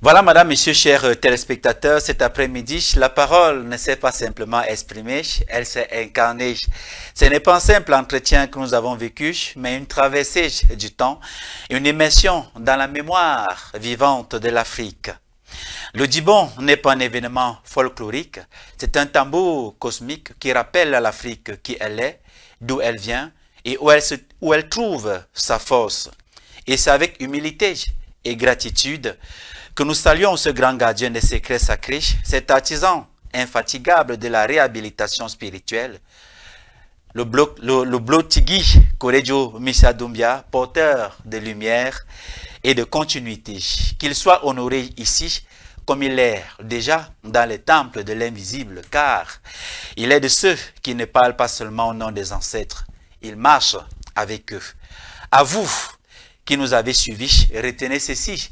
Voilà, madame, monsieur, chers téléspectateurs, cet après-midi, la parole ne s'est pas simplement exprimée, elle s'est incarnée. Ce n'est pas un simple entretien que nous avons vécu, mais une traversée du temps, une immersion dans la mémoire vivante de l'Afrique. Le Djibon n'est pas un événement folklorique, c'est un tambour cosmique qui rappelle à l'Afrique qui elle est, d'où elle vient et où elle trouve sa force. Et c'est avec humilité et gratitude que nous saluons ce grand gardien des secrets sacrés, cet artisan infatigable de la réhabilitation spirituelle, le Blotigui Korejo Misadoumbia, porteur de lumière et de continuité. Qu'il soit honoré ici comme il est déjà dans les temples de l'invisible, car il est de ceux qui ne parlent pas seulement au nom des ancêtres, il marche avec eux. À vous qui nous avez suivis, retenez ceci.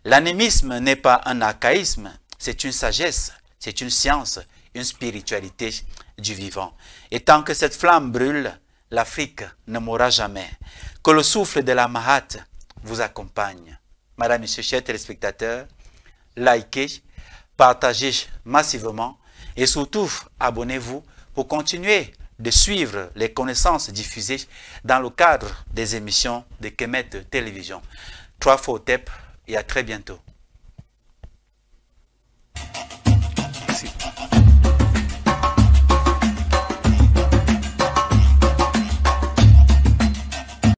L'animisme n'est pas un archaïsme, c'est une sagesse, c'est une science, une spiritualité du vivant. Et tant que cette flamme brûle, l'Afrique ne mourra jamais. Que le souffle de la Mahat vous accompagne. Madame, Monsieur, chers téléspectateurs, likez, partagez massivement et surtout abonnez-vous pour continuer de suivre les connaissances diffusées dans le cadre des émissions de Kemet Télévision. 3 fois au TEP et à très bientôt.